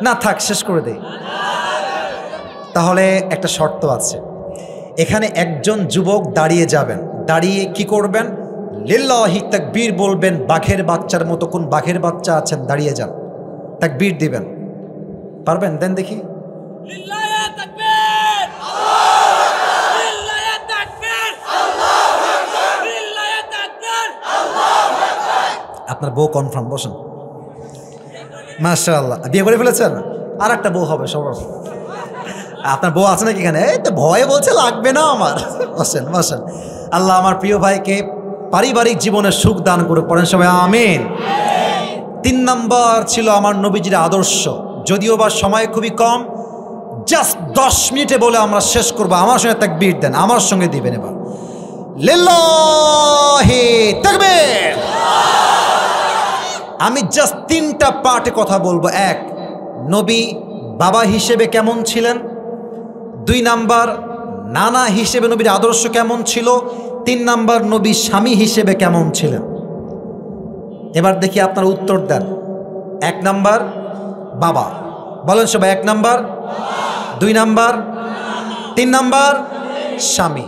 না থাক, শেষ করে দেই। তাহলে একটা শর্ত আছে, এখানে একজন যুবক দাঁড়িয়ে যাবেন, দাঁড়িয়ে কি করবেন? লিল্লাহি তাকবীর বলবেন, বাঘের বাচ্চার মতো। কোন বাঘের বাচ্চা আছেন? দাঁড়িয়ে যান, তাকবীর দিবেন। পারবেন? দেন দেখি। লিল্লাহি তাকবীর, লিল্লাহি তাকবীর, আল্লাহু আকবার, লিল্লাহি তাকবীর, আল্লাহু আকবার। আপনার বউ কনফার্ম, বসেন। মাশাআল্লাহ, বিয়ে করে ফেলেছেন? আর একটা বউ হবে সবার। আপনার বউ আছে নাকি এখানে? এই তো ভয়ে বলছে লাগবে না আমার। বসেন বসেন। আল্লাহ আমার প্রিয় ভাইকে পারিবারিক জীবনের সুখ দান করে, পড়েন সবাই আমিন। 3 নাম্বার ছিল আমার নবীজির আদর্শ, যদিও বা সময় খুবই কম, জাস্ট 10 মিনিটে বলে আমরা শেষ করবো। আমার সঙ্গে তাকবীর দেন, আমার সঙ্গে দিবেন এবার। লিল্লাহি তাকবীর। আমি জাস্ট 3টা পার্টে কথা বলবো। এক, নবী বাবা হিসেবে কেমন ছিলেন। 2 নাম্বার, নানা হিসেবে নবীর আদর্শ কেমন ছিল। 3 নাম্বার, নবী স্বামী হিসেবে কেমন ছিলেন। এবার দেখি আপনারা উত্তর দেন। 1 নাম্বার বাবা, বলেন সবাই। 1 নাম্বার, 2 নাম্বার, 3 নাম্বার স্বামী।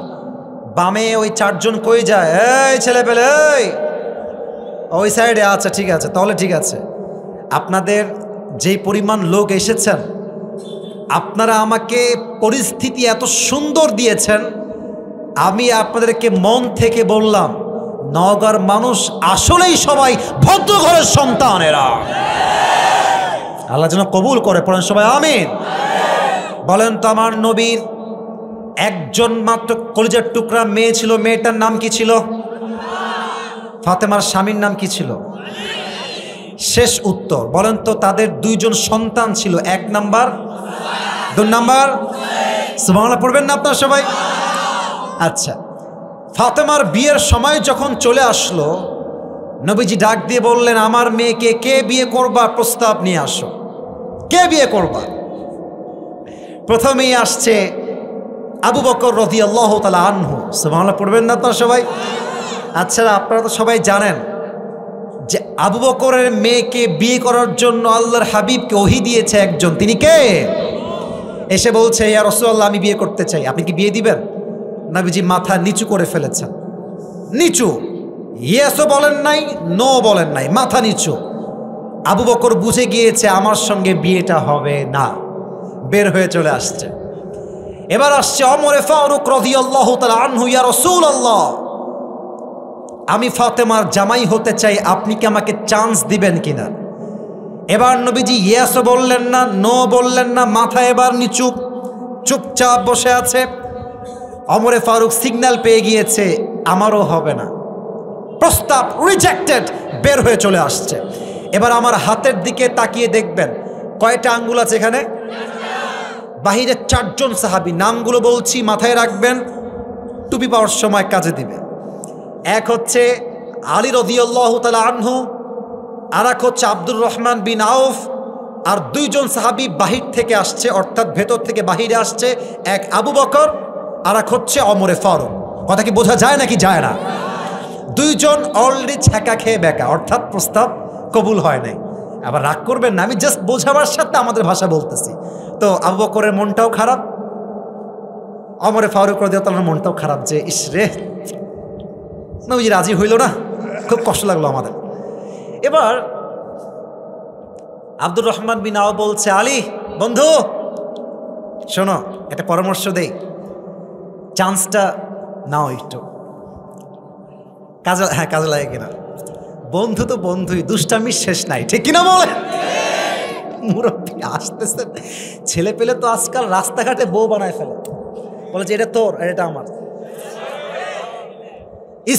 বামে ওই 4 জন কই যায়? এই ছেলে পেলে, ওই সাইডে। আচ্ছা ঠিক আছে, তাহলে ঠিক আছে। আপনাদের যেই পরিমাণ লোক এসেছেন, আপনারা আমাকে পরিস্থিতি এত সুন্দর দিয়েছেন, আমি আপনাদেরকে মন থেকে বললাম, নওগাঁর মানুষ আসলেই সবাই ভদ্র ঘরের সন্তানেরা। আল্লাহ যেন কবুল করে, পড়েন সবাই আমিন। বলেন তো, আমার নবীর একজন মাত্র কলিজার টুকরা মেয়ে ছিল, মেয়েটার নাম কি ছিল? ফাতেমার স্বামীর নাম কি ছিল? শেষ উত্তর। বলেন তো, তাদের 2 জন সন্তান ছিল। 1 নাম্বার, 2 নাম্বার। সুবহানাল্লাহ পড়বেন না আপনারা সবাই? আচ্ছা, ফাতেমার বিয়ের সময় যখন চলে আসলো, নবীজি ডাক দিয়ে বললেন, আমার মেয়েকে কে বিয়ে করবা? প্রস্তাব নিয়ে আসো, কে বিয়ে করবা? প্রথমেই আসছে আবু বকর রাদিয়াল্লাহু তাআলা আনহু। সুবহানাল্লাহ পড়বেন না আপনারা সবাই? আচ্ছা, আপনারা তো সবাই জানেন যে আবু বকরের মেয়েকে বিয়ে করার জন্য আল্লাহর হাবিবকে ওহী দিয়েছে একজন। তিনি কে? এসে বলছে, ইয়া রাসূলুল্লাহ, আমি বিয়ে করতে চাই, আপনি কি বিয়ে দিবেন? নবীজি মাথা নিচু করে ফেলেছেন, নিচু, ইয়েসও বলেন নাই, নো বলেন নাই, মাথা নিচু। আবু বকর বুঝে গিয়েছে আমার সঙ্গে বিয়েটা হবে না, বের হয়ে চলে আসছে। এবার আসছে ওমরে ফারুক রাদিয়াল্লাহু তাআলা আনহু, ইয়া রাসূলুল্লাহ, আমি ফাতেমার জামাই হতে চাই, আপনি কি আমাকে চান্স দিবেন কিনা? এবার নবীজি ইয়েসও বললেন না, নো বললেন না, মাথা এবার নিচু, চুপচাপ বসে আছে। ওমরে ফারুক সিগন্যাল পেয়ে গিয়েছে, আমারও হবে না, প্রস্তাব রিজেক্টেড, বের হয়ে চলে আসছে। এবার আমার হাতের দিকে তাকিয়ে দেখবেন কয়টা আঙ্গুল আছে এখানে? বাহিরে 4 জন সাহাবী, নামগুলো বলছি মাথায় রাখবেন, টুপি পাওয়ার সময় কাজে দিবে। এক হচ্ছে আলী রাদিয়াল্লাহু তাআলা আনহু, আর এক হচ্ছে আব্দুর রহমান বিন আউফ, আর 2 জন সাহাবী বাহির থেকে আসছে, অর্থাৎ ভেতর থেকে বাহিরে আসছে, এক আবু বকর আর এক হচ্ছে ওমরে ফারুক। কথা কি বোঝা যায় নাকি যায় না? 2 জন অলরেডি ছ্যাঁকা খেয়ে বেকা, অর্থাৎ প্রস্তাব কবুল হয় নাই। আবার রাগ করবেন না, আমি জাস্ট বোঝাবার সাথে আমাদের ভাষা বলতেছি। তো আবু বকরের মনটাও খারাপ, ওমরে ফারুক রাদিয়াল্লাহু তাআলার মনটাও খারাপ যে ইস রে, নবীজি রাজি হইল না, খুব কষ্ট লাগলো আমাদের। এবার আব্দুর রহমান বিন আউফ বলছে, আলী বন্ধু শোনো, একটা পরামর্শ দেই, চান্সটা নাও একটু, কাজে লাগে কিনা। বন্ধু তো বন্ধুই, দুষ্টামির শেষ নাই, ঠিক কিনা বলে? মুরব্বী আসতেছে, ছেলে পেলে তো আজকাল রাস্তাঘাটে বউ বানায় ফেলে, বলে যে এটা তোর আর এটা আমার।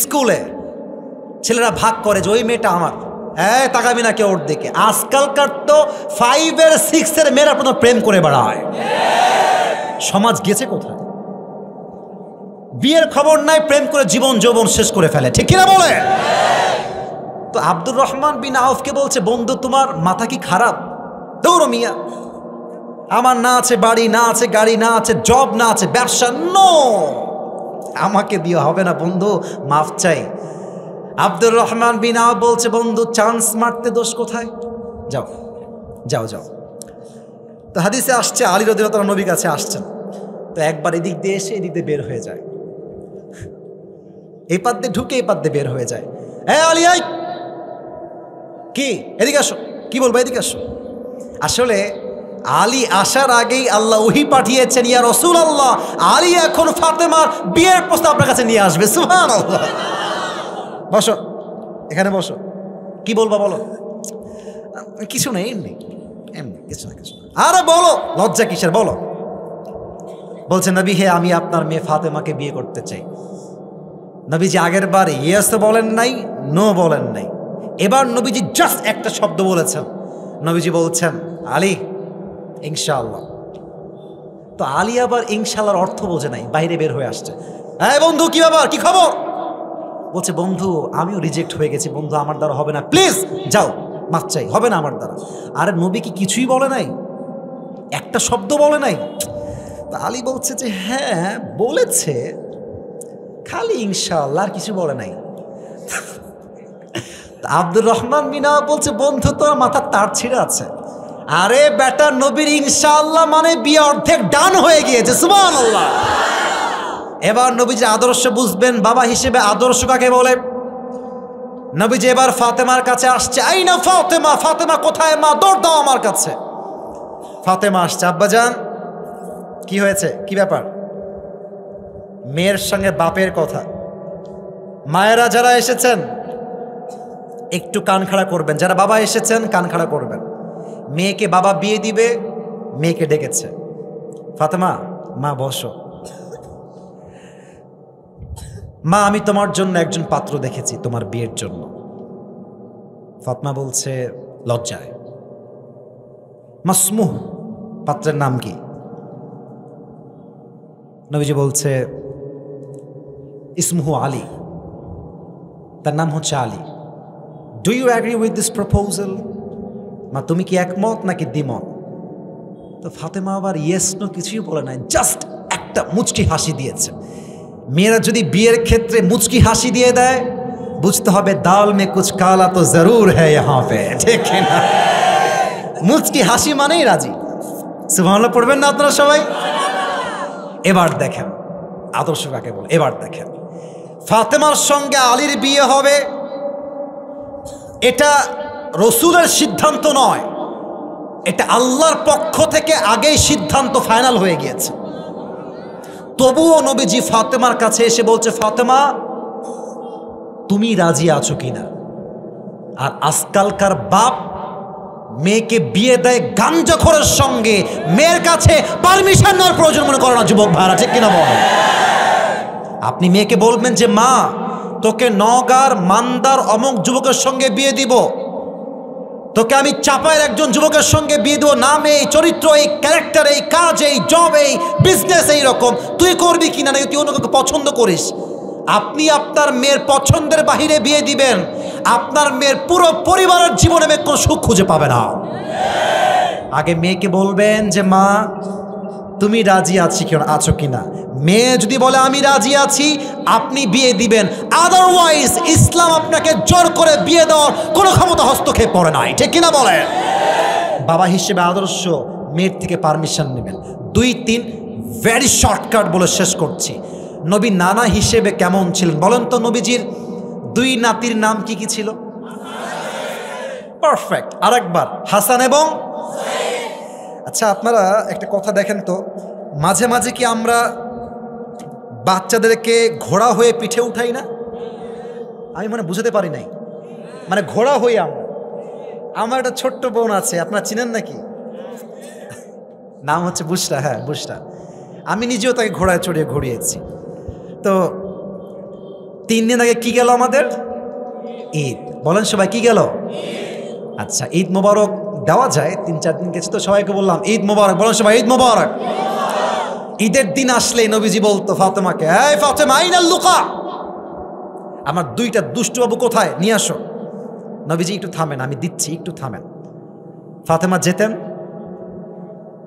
স্কুলে ছেলেরা ভাগ করে যে ওই মেয়েটা আমার, হ্যাঁ তাকাবি না কেউ ওর দিকে। আজকালকার তো 5 আর 6 এর মেয়েরা আপনার প্রেম করে বেড়ায়। সমাজ গেছে কোথায়? বিয়ের খবর নাই, প্রেম করে জীবন যৌবন শেষ করে ফেলে, ঠিক কিনা বলে? তো আব্দুর রহমান বিন আউফকে বলছে, বন্ধু তোমার মাথা কি খারাপ? দৌড়ো মিয়া, আমার না আছে বাড়ি, না আছে গাড়ি, না আছে জব, না আছে ব্যবসা, নো, আমাকে দিয়ে হবে না বন্ধু, মাফ চাই। আব্দুর রহমান বিন আউফ বলছে, বন্ধু চান্স মারতে দোষ কোথায়, যাও যাও যাও। তো হাদিসে আসছে আলী রাদিয়াল্লাহু তাআলা নবীর কাছে আসছেন, তো একবার এদিক দিয়ে এসে এদিক দিয়ে বের হয়ে যায়, এই পাত দিয়ে ঢুকে এই পাত দিয়ে বের হয়ে যায়। হ্যাঁ আলী, আই কি, এদিকে আসো, কি বলবো, এদিকে আসো। আসলে আলী আসার আগেই আল্লাহ ওহী পাঠিয়েছেন, ইয়া রাসূলুল্লাহ, আলী এখন ফাতেমার বিয়ের প্রস্তাব আপনার কাছে নিয়ে আসবে। সুবহানাল্লাহ। বসো, এখানে বসো, কি বলবা বলো? কিছু নেই, এমনি এমনি, কিছু না কিছু। আরে বলো, লজ্জা কিসের, বলো। বলছে, নবী হে, আমি আপনার মেয়ে ফাতেমাকে বিয়ে করতে চাই। নবীজি আগের বার ইয়েস তো বলেন নাই, নো বলেন নাই, এবার নবীজি জাস্ট একটা শব্দ বলেছেন। নবীজি বলছেন, আলী ইনশাআল্লাহ। তো আলী আবার ইনশাআল্লাহর অর্থ বোঝে নাই, বাইরে বের হয়ে আসছে। হ্যাঁ বন্ধু, কি ব্যাপার, কি খবর? বলছে, বন্ধু আমিও রিজেক্ট হয়ে গেছি, বন্ধু আমার দ্বারা হবে না, প্লিজ যাও, মাফ চাই, হবে না আমার দ্বারা। আরে নবী কি কিছুই বলে নাই, একটা শব্দ বলে নাই? তা আলী বলছে যে হ্যাঁ বলেছে, খালি ইনশাআল্লাহ, আর কিছু বলে নাই। আব্দুর রহমান বিন আউফ বলছে, বন্ধু তোর মাথার তার ছিঁড়ে আছে। আরে বেটা, নবীর ইনশাআল্লাহ মানে বিয়ে অর্ধেক ডান হয়ে গিয়েছে। সুবহানাল্লাহ। এবার নবীজি আদর্শ বুঝবেন, বাবা হিসেবে আদর্শ কাকে বলে। নবীজি এবার ফাতেমার কাছে আসছে, আইনা ফাতেমা, ফাতেমা কোথায় মা, দৌড় দাও আমার কাছে। ফাতেমা আসছে, আব্বাজান কি হয়েছে, কি ব্যাপার? মেয়ের সঙ্গে বাপের কথা। মায়েরা যারা এসেছেন একটু কান খাড়া করবেন, যারা বাবা এসেছেন কান খাড়া করবেন। মেয়েকে বাবা বিয়ে দিবে, মেয়েকে ডেকেছে। ফাতেমা, মা বসো। মা আমি তোমার জন্য একজন পাত্র দেখেছি তোমার বিয়ের জন্য। ফাতেমা বলছে লজ্জায়, মাসমুহ, পাত্রের নাম কি? নবীজি বলছে ইসমুহু আলী, তার নাম হচ্ছে Ali. Do you agree with this proposal? মা তুমি কি একমত নাকি দ্বিমত? তো ফাতেমা আবার ইয়েস নো কিছুই বলে নাই, জাস্ট একটা মুচকি হাসি দিয়েছে। মেয়েরা যদি বিয়ের ক্ষেত্রে মুচকি হাসি দিয়ে দেয়, বুঝতে হবে দাল মে কুছ কালা তো জরুর হ্যায় ইহাঁ পে, ঠিক না? মুচকি হাসি মানেই রাজি। সুবহানাল্লাহ পড়বেন না আপনারা সবাই? এবার দেখেন আদর্শ কাকে বলে। এবার দেখেন ফাতেমার সঙ্গে আলীর বিয়ে হবে, এটা রসুলের সিদ্ধান্ত নয়, এটা আল্লাহর পক্ষ থেকে আগেই সিদ্ধান্ত ফাইনাল হয়ে গিয়েছে। তবুও নবীজি ফাতেমার কাছে এসে বলছে, ফাতেমা তুমি রাজি আছো কিনা? আর আজকালকার বাপ মেয়েকে বিয়ে দেয় গাঞ্জাখোরের সঙ্গে, মেয়ের কাছে পারমিশন নেওয়ার প্রয়োজন মনে করে না যুবক ভাইরা, ঠিক কিনা বল? আপনি মেয়েকে বলবেন যে মা তোকে নওগাঁর মান্দার অমুক যুবকের সঙ্গে বিয়ে দিব, তোকে আমি চাপায়ের একজন যুবকের সঙ্গে বিয়ে দেবো, নাম এই, চরিত্র এই, ক্যারেক্টার এই, কাজ এই, জব এই, বিজনেস এই রকম, তুই করবি কিনা, নাকি তুই অন্য কাউকে পছন্দ করিস। আপনি আপনার মেয়ের পছন্দের বাহিরে বিয়ে দিবেন, আপনার মেয়ের পুরো পরিবারের জীবনে মেয়ে কোনো সুখ খুঁজে পাবে না। আগে মেয়েকে বলবেন যে মা তুমি রাজি আছো কিনা। মেয়ে যদি বলে আমি রাজি আছি, আপনি বিয়ে দিবেন, আদারওয়াইজ ইসলাম আপনাকে জোর করে বিয়ে দেওয়ার কোনো ক্ষমতা হস্তক্ষেপ করে নাই, ঠিক কিনা বলেন। বাবা হিসেবে আদর্শ মেয়ের থেকে পারমিশন নেবেন। 2-3 ভেরি শর্টকাট বলে শেষ করছি। নবী নানা হিসেবে কেমন ছিলেন বলেন তো? নবীজির 2 নাতির নাম কি কি ছিল? পারফেক্ট। আরেকবার, হাসান এবং। আচ্ছা আপনারা একটা কথা দেখেন তো, মাঝে মাঝে কি আমরা বাচ্চাদেরকে ঘোড়া হয়ে পিঠে উঠাই না? আমি বুঝতে পারি নাই, ঘোড়া হয়ে আমার একটা ছোট্ট বোন আছে, আপনারা চিনেন নাকি? নাম হচ্ছে বুশরা। হ্যাঁ বুশরা। আমি নিজেও তাকে ঘোড়ায় চড়িয়ে ঘুরিয়েছি। তো 3 দিন আগে কি গেল আমাদের? ঈদ। বলেন সবাই কি গেল? আচ্ছা ঈদ মোবারক দেওয়া যায়, 3-4 দিন গেছে তো সবাইকে বললাম ঈদ মোবারক। বলেন সবাই ঈদ মোবারক। ঈদের দিন আসলেই নবীজি বলতো ফাতেমাকে, এই ফাতেমা আইনাল লুকা, আমার 2টা দুষ্টু বাবু কোথায়, নিয়ে আসো। নবীজি একটু থামেন, আমি দিচ্ছি, একটু থামেন। ফাতেমা যেতেন,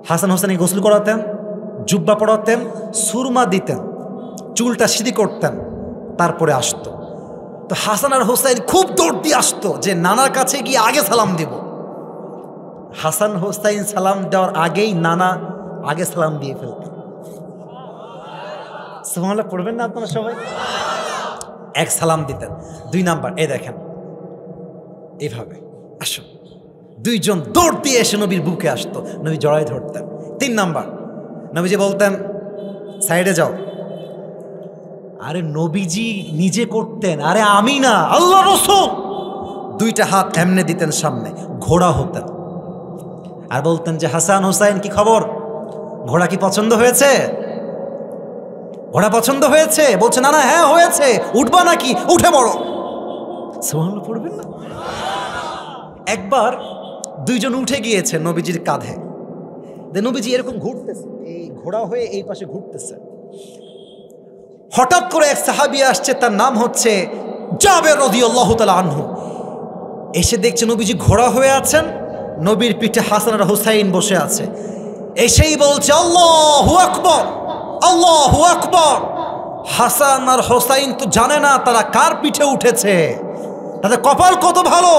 হাসান হোসেনকে গোসল করাতেন, জুব্বা পড়াতেন, সুরমা দিতেন, চুলটা সিধি করতেন, তারপরে আসতো। তো হাসান আর হোসেন খুব দৌড় দিয়ে আসতো যে নানার কাছে গিয়ে আগে সালাম দিব। হাসান হোসেন সালাম দেওয়ার আগেই নানা আগে সালাম দিয়ে ফেলতেন। সুবহানাল্লাহ পড়বেন না আপনারা সবাই? 1 সালাম দিতেন। 2 নাম্বার, এই দেখেন এইভাবে আসো, 2 জন দৌড় দিয়ে এসে নবীর বুকে আসতো, নবী জড়ায় ধরতেন। 3 নাম্বার, নবীজি বলতেন সাইডে যাও। আরে নবীজি নিজে করতেন, আরে আমি না, আল্লাহ রাসূল। 2টা হাত এমনে দিতেন সামনে, ঘোড়া হতেন আর বলতেন যে হাসান হোসেন কি খবর, ঘোড়া কি পছন্দ হয়েছে? ঘোড়া পছন্দ হয়েছে? বলছে না না, হ্যাঁ হয়েছে, উঠবা নাকি? উঠে পড়ো। সুবহানাল্লাহ পড়বেন না? একবার 2 জন উঠে গিয়েছে নবীজির কাঁধে, নবীজি এরকম ঘুরতেছে, এই ঘোড়া হয়ে এই পাশে ঘুরতেছে। হঠাৎ করে এক সাহাবী আসছে, তার নাম হচ্ছে জাবের রাদিয়াল্লাহু তাআলা আনহু। এসে দেখছে নবীজি ঘোড়া হয়ে আছেন, নবীর পিঠে হাসান আর হুসাইন বসে আছে। এসেই বলছে আল্লাহু আকবার, আল্লাহু আকবার। হাসান আর হুসাইন তো জানে না তারা কার পিঠে উঠেছে, তাদের কপাল কত ভালো।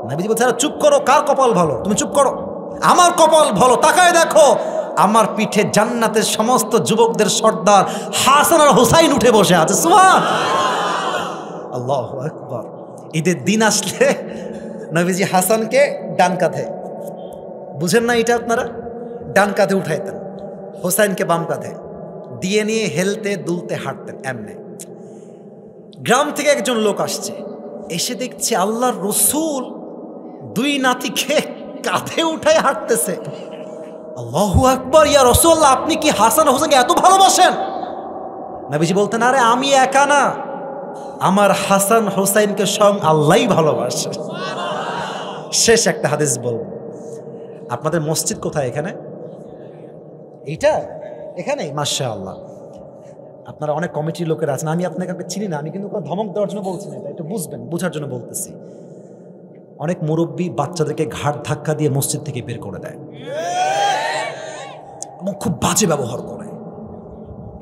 নবীজি বলছে চুপ করো, কার কপাল ভালো? তুমি চুপ করো, আমার কপাল ভালো। তাকায় দেখো, আমার পিঠে জান্নাতের সমস্ত যুবকদের সর্দার হাসান আর হুসাইন উঠে বসে আছে। সুবহানাল্লাহ, আল্লাহু আকবার। ঈদের দিন আসলে নবীজি হাসানকে ডান কাঁধে, বুঝেন না এটা আপনারা, ডান কাঁধে উঠাইতেন, হুসাইনকে বাম কাঁধে দিয়ে নিয়ে হেলতে দুলতে হাঁটতেন এমনে। গ্রাম থেকে একজন লোক আসছে, এসে দেখছে আল্লাহর রাসূল 2 নাতিকে কাঁধে উঠায় হাঁটতেছে। আল্লাহু আকবার, ইয়া রাসূলুল্লাহ, আপনি কি হাসান হোসেনকে এত ভালোবাসেন? নবীজি বলতেন আরে আমি একা না, আমার হাসান হোসেনকে স্বয়ং আল্লাহই ভালোবাসে। শেষ একটা হাদিস বলবো। আপনাদের মসজিদ কোথায়? এখানে, এইটা এখানে, মাশাআল্লাহ। আপনারা অনেক কমিটির লোকের আছেন, আমি আপনাকে চিনি না, আমি কিন্তু ধমক দেওয়ার জন্য বলছি না, এটা একটু বুঝবেন, বোঝার জন্য বলতেছি। অনেক মুরব্বী বাচ্চাদেরকে ঘাট ধাক্কা দিয়ে মসজিদ থেকে বের করে দেয় এবং খুব বাজে ব্যবহার করে।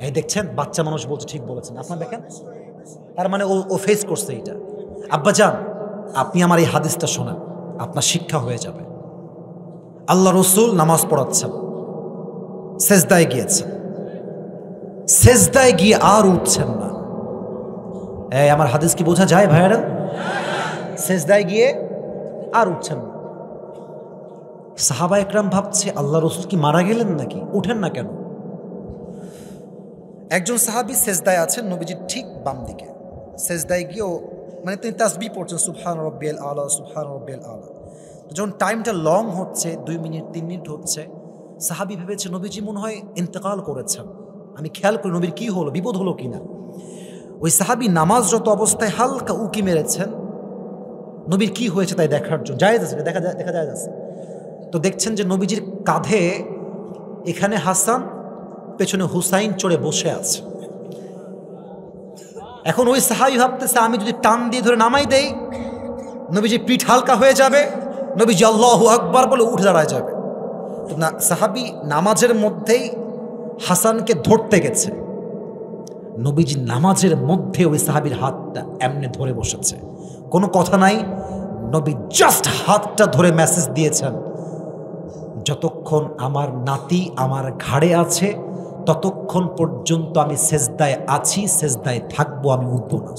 এই দেখছেন, বাচ্চা মানুষ বলছে, ঠিক বলেছেন আপনারা, দেখেন তার মানে ও ফেস করছে এটা। আব্বাজান, আপনি আমার এই হাদিসটা শোনেন, আপনার শিক্ষা হয়ে যাবে। আল্লাহ রাসূল নামাজ পড়াচ্ছেন, সেজদায় গিয়েছেন, সেজদায় গিয়ে আর উঠছেন না। এই আমার হাদিস কি বোঝা যায় ভাইয়েরা? সেজদায় গিয়ে আর উঠছেন না। সাহাবা একরাম ভাবছে আল্লাহ রাসূল কি মারা গেলেন নাকি, উঠেন না কেন? একজন সাহাবী সেজদায় আছেন নবীজির ঠিক বাম দিকে, সেজদায় গিয়েও তিনি তাসবিহ পড়ছেন, সুবহান রাব্বিয়াল আলা, সুবহান রাব্বিয়াল আলা। তো যখন টাইমটা লং হচ্ছে, 2 মিনিট 3 মিনিট হচ্ছে, সাহাবী ভেবেছে নবীজি মনে হয় ইন্তেকাল করেছেন, আমি খেয়াল করি নবীর কি হলো, বিপদ হলো কিনা। ওই সাহাবী নামাজরত অবস্থায় হালকা উকি মেরেছেন নবীর কি হয়েছে তাই দেখার জন্য। জায়েজ আছে, দেখা যায় আছে। তো দেখছেন যে নবীজির কাঁধে এখানে হাসান, পেছনে হুসাইন চড়ে বসে আছে। এখন ওই সাহাবী ভাবতেছে আমি যদি টান দিয়ে ধরে নামাই দেই নবীজি পিঠ হালকা হয়ে যাবে, নবীজি আল্লাহু আকবার বলে উঠে দাঁড়ায় যাবে। তো না, সাহাবী নামাজের মধ্যেই হাসানকে ধরতে গেছে, নবীজি নামাজের মধ্যে ওই সাহাবীর হাতটা এমনি ধরে বসেছে, কোনো কথা নাই। নবী জাস্ট হাতটা ধরে মেসেজ দিয়েছেন, যতক্ষণ আমার নাতি আমার ঘাড়ে আছে ততক্ষণ পর্যন্ত আমি সেজদায় আছি, সেজদায় থাকবো, আমি উঠবো না।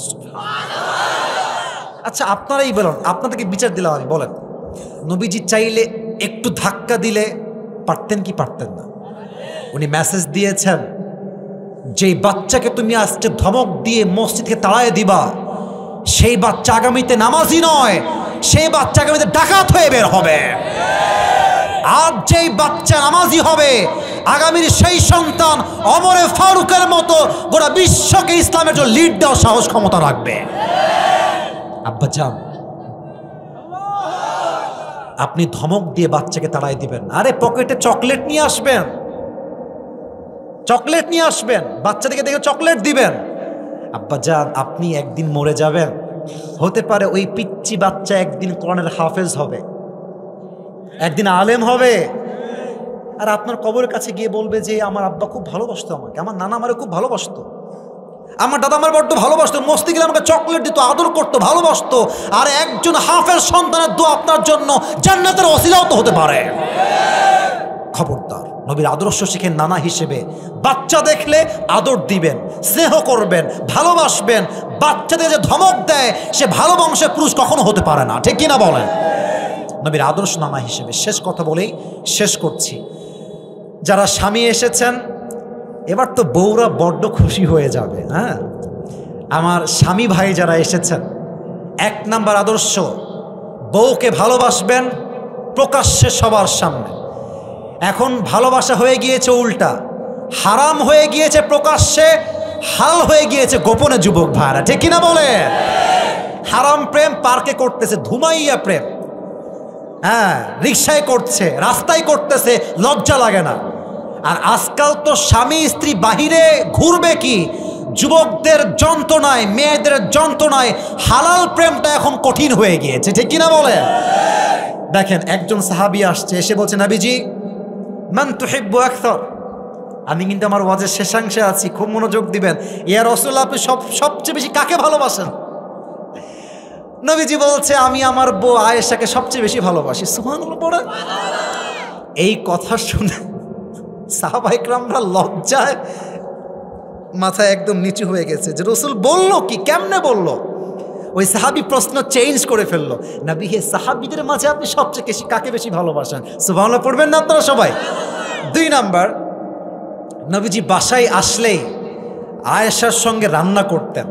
আচ্ছা আপনারাই বলেন, আপনাদেরকে বিচার দিলাম আমি, বলেন নবীজি চাইলে একটু ধাক্কা দিলে পারতেন কি পারতেন না? উনি মেসেজ দিয়েছেন যেই বাচ্চাকে তুমি আজকে ধমক দিয়ে মসজিদকে তাড়ায় দিবা সেই বাচ্চা আগামীতে নামাজি নয়, সেই বাচ্চা আগামীতে ডাকাত হয়ে বের হবে। আজ যেই বাচ্চা নামাজি হবে আগামীর সেই সন্তান ওমরে ফারুকের মতো গোটা বিশ্বকে ইসলামের জন্য লিড দেওয়ার সাহস ক্ষমতা রাখবে। আব্বাজান আপনি ধমক দিয়ে বাচ্চাকে তাড়াই দিবেন, আরে পকেটে চকলেট নিয়ে আসবেন, চকলেট নিয়ে আসবেন, বাচ্চাদেরকে দেখে চকলেট দিবেন। আব্বাজান আপনি একদিন মরে যাবেন, হতে পারে ওই পিচ্চি বাচ্চা একদিন কোরআনের হাফেজ হবে, একদিন আলেম হবে, আর আপনার কবরের কাছে গিয়ে বলবে যে আমার আব্বা খুব ভালোবাসতো আমাকে, আমার নানা আমারে খুব ভালোবাসতো, আমার দাদা আমার বড্ড ভালোবাসতো, মস্তি গেলে আমাকে চকলেট দিত, আদর করতো, ভালোবাসতো। আর একজন হাফেজ সন্তানের দোয়া আপনার জন্য জান্নাতের ওসিলাও তো হতে পারে। খবরদার, নবীর আদর্শ শিখেন নানা হিসেবে। বাচ্চা দেখলে আদর দিবেন, স্নেহ করবেন, ভালোবাসবেন। বাচ্চাদের যে ধমক দেয় সে ভালো বংশের পুরুষ কখনো হতে পারে না, ঠিক কিনা বলেন? নবীর আদর্শ নানা হিসেবে। শেষ কথা বলেই শেষ করছি, যারা স্বামী এসেছেন এবার তো বউরা বড্ড খুশি হয়ে যাবে। হ্যাঁ, আমার স্বামী ভাই যারা এসেছেন, 1 নাম্বার আদর্শ, বউকে ভালোবাসবেন প্রকাশ্যে সবার সামনে। এখন ভালোবাসা হয়ে গিয়েছে উল্টা, হারাম হয়ে গিয়েছে প্রকাশ্যে, হাল হয়ে গিয়েছে গোপনে। যুবক ভাইরা ঠিক কিনা বলে? হারাম প্রেম পার্কে করতেছে, ধুমাইয়া প্রেম, হ্যাঁ রিক্সায় করছে, রাস্তায় করতেছে, লজ্জা লাগে না। আর আজকাল তো স্বামী স্ত্রী বাহিরে ঘুরবে কি, যুবকদের যন্ত্রণায়, মেয়েদের যন্ত্রণায় হালাল প্রেমটা এখন কঠিন হয়ে গিয়েছে, ঠিক কিনা বলে? দেখেন একজন সাহাবী আসছে, এসে বলছে নবীজি মান তুহিব্বু আকসার, আমি কিন্তু আমার ওয়াজের শেষাংশে আছি, খুব মনোযোগ দিবেন। ইয়া রাসূলুল্লাহ আপনি সবচেয়ে বেশি কাকে ভালোবাসেন? নবীজি বলছে আমি আমার বউ আয়েশাকে সবচেয়ে বেশি ভালোবাসি। সুবহানাল্লাহ পড়ে। এই কথা শুনে সাহাবা ইকরামরা লজ্জায় মাথা একদম নিচু হয়ে গেছে যে রাসূল বললো কি, কেমনে বললো? ওই সাহাবী প্রশ্ন চেঞ্জ করে ফেললো, নবী হে সাহাবীদের মাঝে আপনি সবচেয়ে বেশি কাকে বেশি ভালোবাসেন? সুবহানাল্লাহ পড়বেন না আপনারা সবাই? 2 নাম্বার, নবীজি বাসায় আসলেই আয়েশার সঙ্গে রান্না করতেন,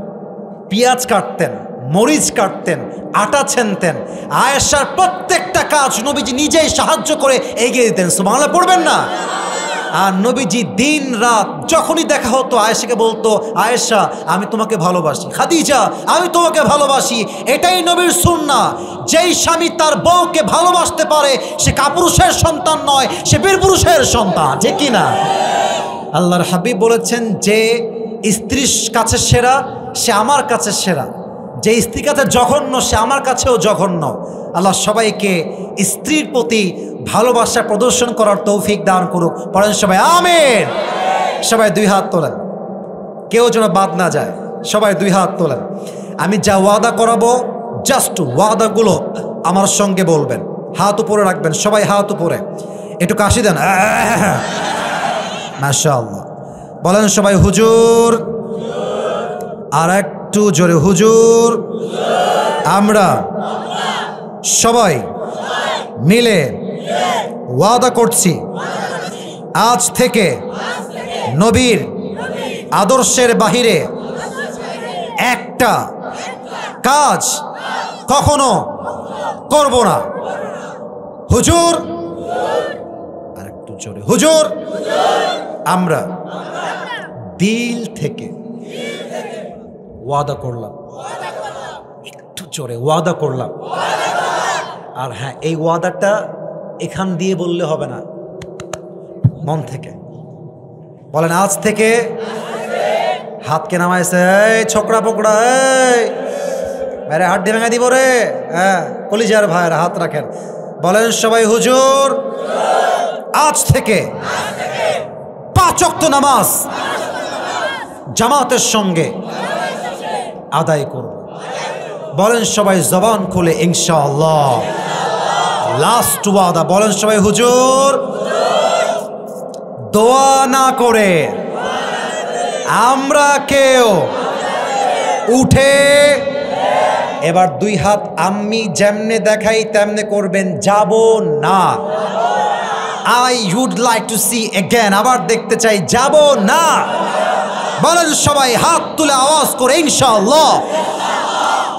পেঁয়াজ কাটতেন, মরিচ কাটতেন, আটা ছেনতেন। আয়েশার প্রত্যেকটা কাজ নবীজি নিজেই সাহায্য করে এগিয়ে দিতেন। সুবহানাল্লাহ পড়বেন না? আর নবীজি দিন রাত যখনই দেখা হতো আয়েশাকে বলতো, আয়েশা আমি তোমাকে ভালোবাসি, খাদিজা আমি তোমাকে ভালোবাসি। এটাই নবীর সুন্নাহ। যেই স্বামী তার বউকে ভালোবাসতে পারে সে কাপুরুষের সন্তান নয়, সে বীরপুরুষের সন্তান, ঠিক কিনা? আল্লাহর হাবিব বলেছেন যে স্ত্রীর কাছে সেরা সে আমার কাছে সেরা, যে স্ত্রীর কাছে জঘন্য সে আমার কাছেও জঘন্য। আল্লাহ সবাইকে স্ত্রীর প্রতি ভালোবাসা প্রদর্শন করার তৌফিক দান করুক। পড়েন সবাই আমিন। সবাই 2 হাত তোলেন, কেউ যেন বাদ না যায়। সবাই 2 হাত তোলেন। আমি যা ওয়াদা করাবো জাস্ট ওয়াদাগুলো আমার সঙ্গে বলবেন, হাত উপরে রাখবেন। সবাই হাত উপরে, একটু কাশি দেন। মাশাআল্লাহ বলেন সবাই হুজুর। আর একটু জোরে হুজুর। আমরা সবাই মিলে ওয়াদা করছি আজ থেকে নবীর আদর্শের বাহিরে একটা কাজ কখনো করব না। হুজুর। আর একটু জোরে হুজুর। আমরা দিল থেকে ওয়াদা করলাম, একটু জোরে ওয়াদা করলাম। আর হ্যাঁ, এই ওয়াদাটা এখান দিয়ে বললে হবে না, মন থেকে বলেন। আজ থেকে হাতকে নামাইছে, এই ছোকরা পোকড়া, এই মেরে হাত দিয়ে ভেঙে দিব রে। হ্যাঁ, কলিজার ভাইয়ের হাত রাখেন, বলেন সবাই হুজুর আজ থেকে 5 ওয়াক্ত নামাজ জামাতের সঙ্গে আদায় করব। বলেন সবাই জবান খুলে ইনশাআল্লাহ। লাস্ট ওয়াদা, বলেন সবাই হুজুর দোয়া না করে আমরা কেউ উঠে এবার 2 হাত আমি যেমনে দেখাই তেমনে করবেন, যাব না। I would like to see again, আবার দেখতে চাই, যাব না। বলেন সবাই হাত তুলে আওয়াজ করে ইনশাআল্লাহ।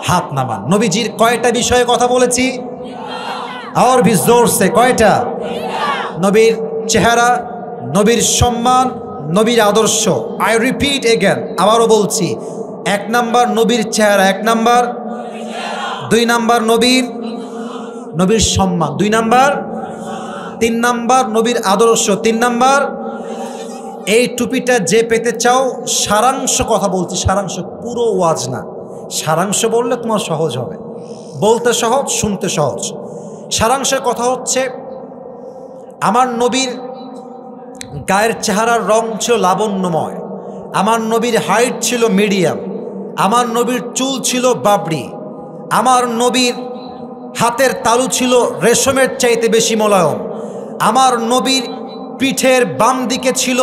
হাত নামান। নবীজির কয়টা বিষয়ে কথা বলেছি? আর ভি জোর সে কয়টা? নবীর চেহারা, নবীর সম্মান, নবীর আদর্শ। আই রিপিট এগেন, আবারও বলছি, 1 নাম্বার নবীর চেহারা, 1 নাম্বার। 2 নাম্বার নবীর সম্মান, 2 নাম্বার। 3 নাম্বার নবীর আদর্শ, 3 নাম্বার। এই টুপিটা যে পেতে চাও, সারাংশ কথা বলছি, সারাংশ, পুরো ওয়াজ না, সারাংশ বললে তোমার সহজ হবে, বলতে সহজ, শুনতে সহজ। সারাংশের কথা হচ্ছে, আমার নবীর গায়ের চেহারার রং ছিল লাবণ্যময়, আমার নবীর হাইট ছিল মিডিয়াম, আমার নবীর চুল ছিল বাবরি, আমার নবীর হাতের তালু ছিল রেশমের চাইতে বেশি মোলায়ম, আমার নবীর পিঠের বাম দিকে ছিল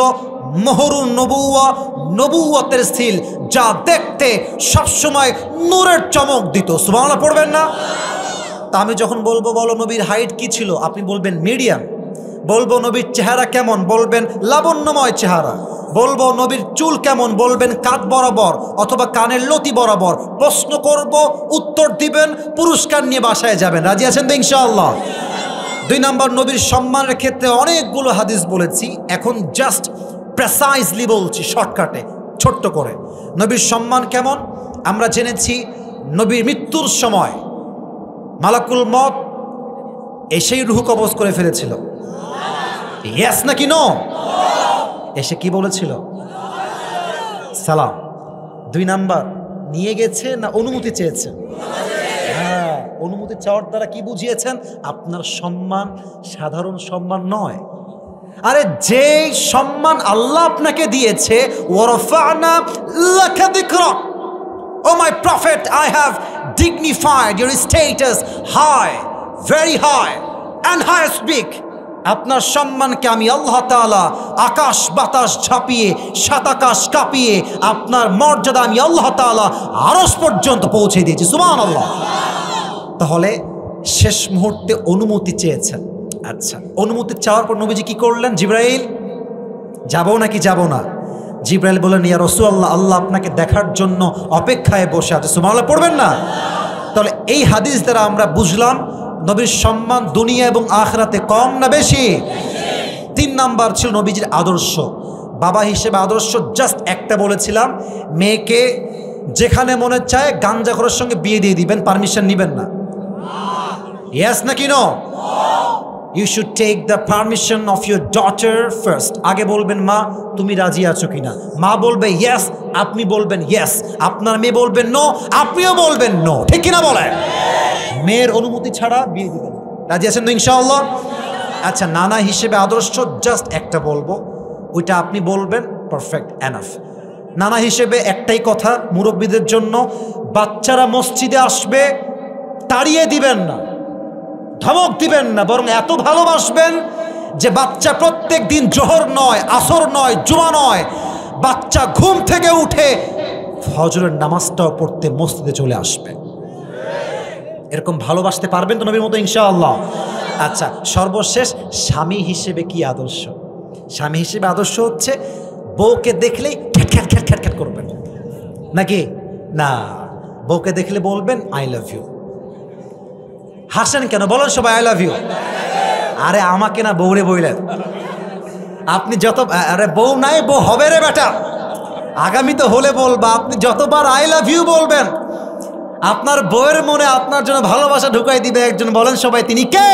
মোহরুন নবুয়তের স্থিল, যা দেখতে সবসময় নূরের চমক দিত। সুবহানাল্লাহ পড়বেন না? তা আমি যখন বলবো বলো নবীর হাইট কি ছিল, আপনি বলবেন মিডিয়াম। বলবো নবীর চেহারা কেমন, বলবেন লাবণ্যময় চেহারা। বলবো নবীর চুল কেমন, বলবেন কাঁধ বরাবর অথবা কানের লতি বরাবর। প্রশ্ন করব, উত্তর দিবেন, পুরস্কার নিয়ে বাসায় যাবেন। রাজি আছেন তো ইনশাআল্লাহ? 2 নাম্বার নবীর সম্মানের ক্ষেত্রে অনেকগুলো হাদিস বলেছি, এখন জাস্ট প্রেসাইজলি বলছি, শর্টকাটে ছোট্ট করে। নবীর সম্মান কেমন আমরা জেনেছি, নবীর মৃত্যুর সময় মালাকুল মত এসেই রূহ কবজ করে ফেলেছিল। ইয়েস নাকি নো? এসে কি বলেছিল? সালাম। 2 নাম্বার নিয়ে গেছে না অনুমতি চেয়েছে? হ্যাঁ, অনুমতি চাওয়ার দ্বারা কি বুঝিয়েছেন? আপনার সম্মান সাধারণ সম্মান নয়। আরে যে সম্মান আল্লাহ আপনাকে দিয়েছে, ওয়ারফা'না লাকা যিকরাক, O my prophet, I have dignified your status high, very high and highest big। আপনার সম্মানকে আমি আল্লাহ তাআলা আকাশ বাতাস ঝাঁপিয়ে, সাত আকাশ কাঁপিয়ে, আপনার মর্যাদা আমি আল্লাহ তাআলা আরশ পর্যন্ত পৌঁছে দিয়েছি। সুবহানাল্লাহ। তাহলে শেষ মুহূর্তে অনুমতি চেয়েছেন। আচ্ছা, অনুমতি চাওয়ার পর নবীজি কি করলেন? জিবরাইল, যাবো নাকি যাব না? জিবরাইল বলেন, ইয়া রাসূলুল্লাহ, আল্লাহ আপনাকে দেখার জন্য অপেক্ষায় বসে আছে। সুবহানাল্লাহ পড়বেন না? তাহলে এই হাদিস দ্বারা আমরা বুঝলাম নবীর সম্মান দুনিয়া এবং আখিরাতে কম না বেশি? 3 নাম্বার ছিল নবীজির আদর্শ। বাবা হিসেবে আদর্শ জাস্ট একটা বলেছিলাম, মেয়েকে যেখানে মনে চায় গাঞ্জাখোরের সঙ্গে বিয়ে দিয়ে দিবেন, পারমিশন নেবেন না। ইয়েস নাকি no? You should take the permission of your daughter first. আগে বলবেন মা তুমি রাজি আছো কিনা, মা বলবে ইয়েস, আপনি বলবেন ইয়েস, আপনার মেয়ে বলবেন নো, আপনিও বলবেন নো, ঠিক কিনা বলেন? মেয়ের অনুমতি ছাড়া বিয়ে দিবেন। রাজি আছেন তো ইনশাআল্লাহ? আচ্ছা, নানা হিসেবে আদর্শ জাস্ট একটা বলবো, ওইটা আপনি বলবেন, পারফেক্ট এনাফ। নানা হিসেবে একটাই কথা মুরব্বীদের জন্য, বাচ্চারা মসজিদে আসবে তাড়িয়ে দিবেন না, ধমক দিবেন না, বরং এত ভালোবাসবেন যে বাচ্চা প্রত্যেক দিন জোহর নয়, আসর নয়, জুমা নয়, বাচ্চা ঘুম থেকে উঠে ফজরের নামাজটাও পড়তে মসজিদে চলে আসবে। এরকম ভালোবাসতে পারবেন তো নবীর মতো ইনশাআল্লাহ? আচ্ছা, সর্বশেষ স্বামী হিসেবে কি আদর্শ? স্বামী হিসেবে আদর্শ হচ্ছে বউকে দেখলেই খ্যাট খ্যাট খ্যাট খ্যাট করবেন নাকি না? বউকে দেখলে বলবেন আই লাভ ইউ। হাসেন কেন? বলেন সবাই আই লাভ ইউ। আরে আমাকে না, বউরে বইলেন। আপনি যত, আরে বউ নাই, বউ হবে রে বেটা। আগামীতে হলে বলবা, আপনি যতবার আই লাভ ইউ বলবেন আপনার বউয়ের মনে আপনার জন্য ভালোবাসা ঢুকাই দিবে একজন। বলেন সবাই, তিনি কে?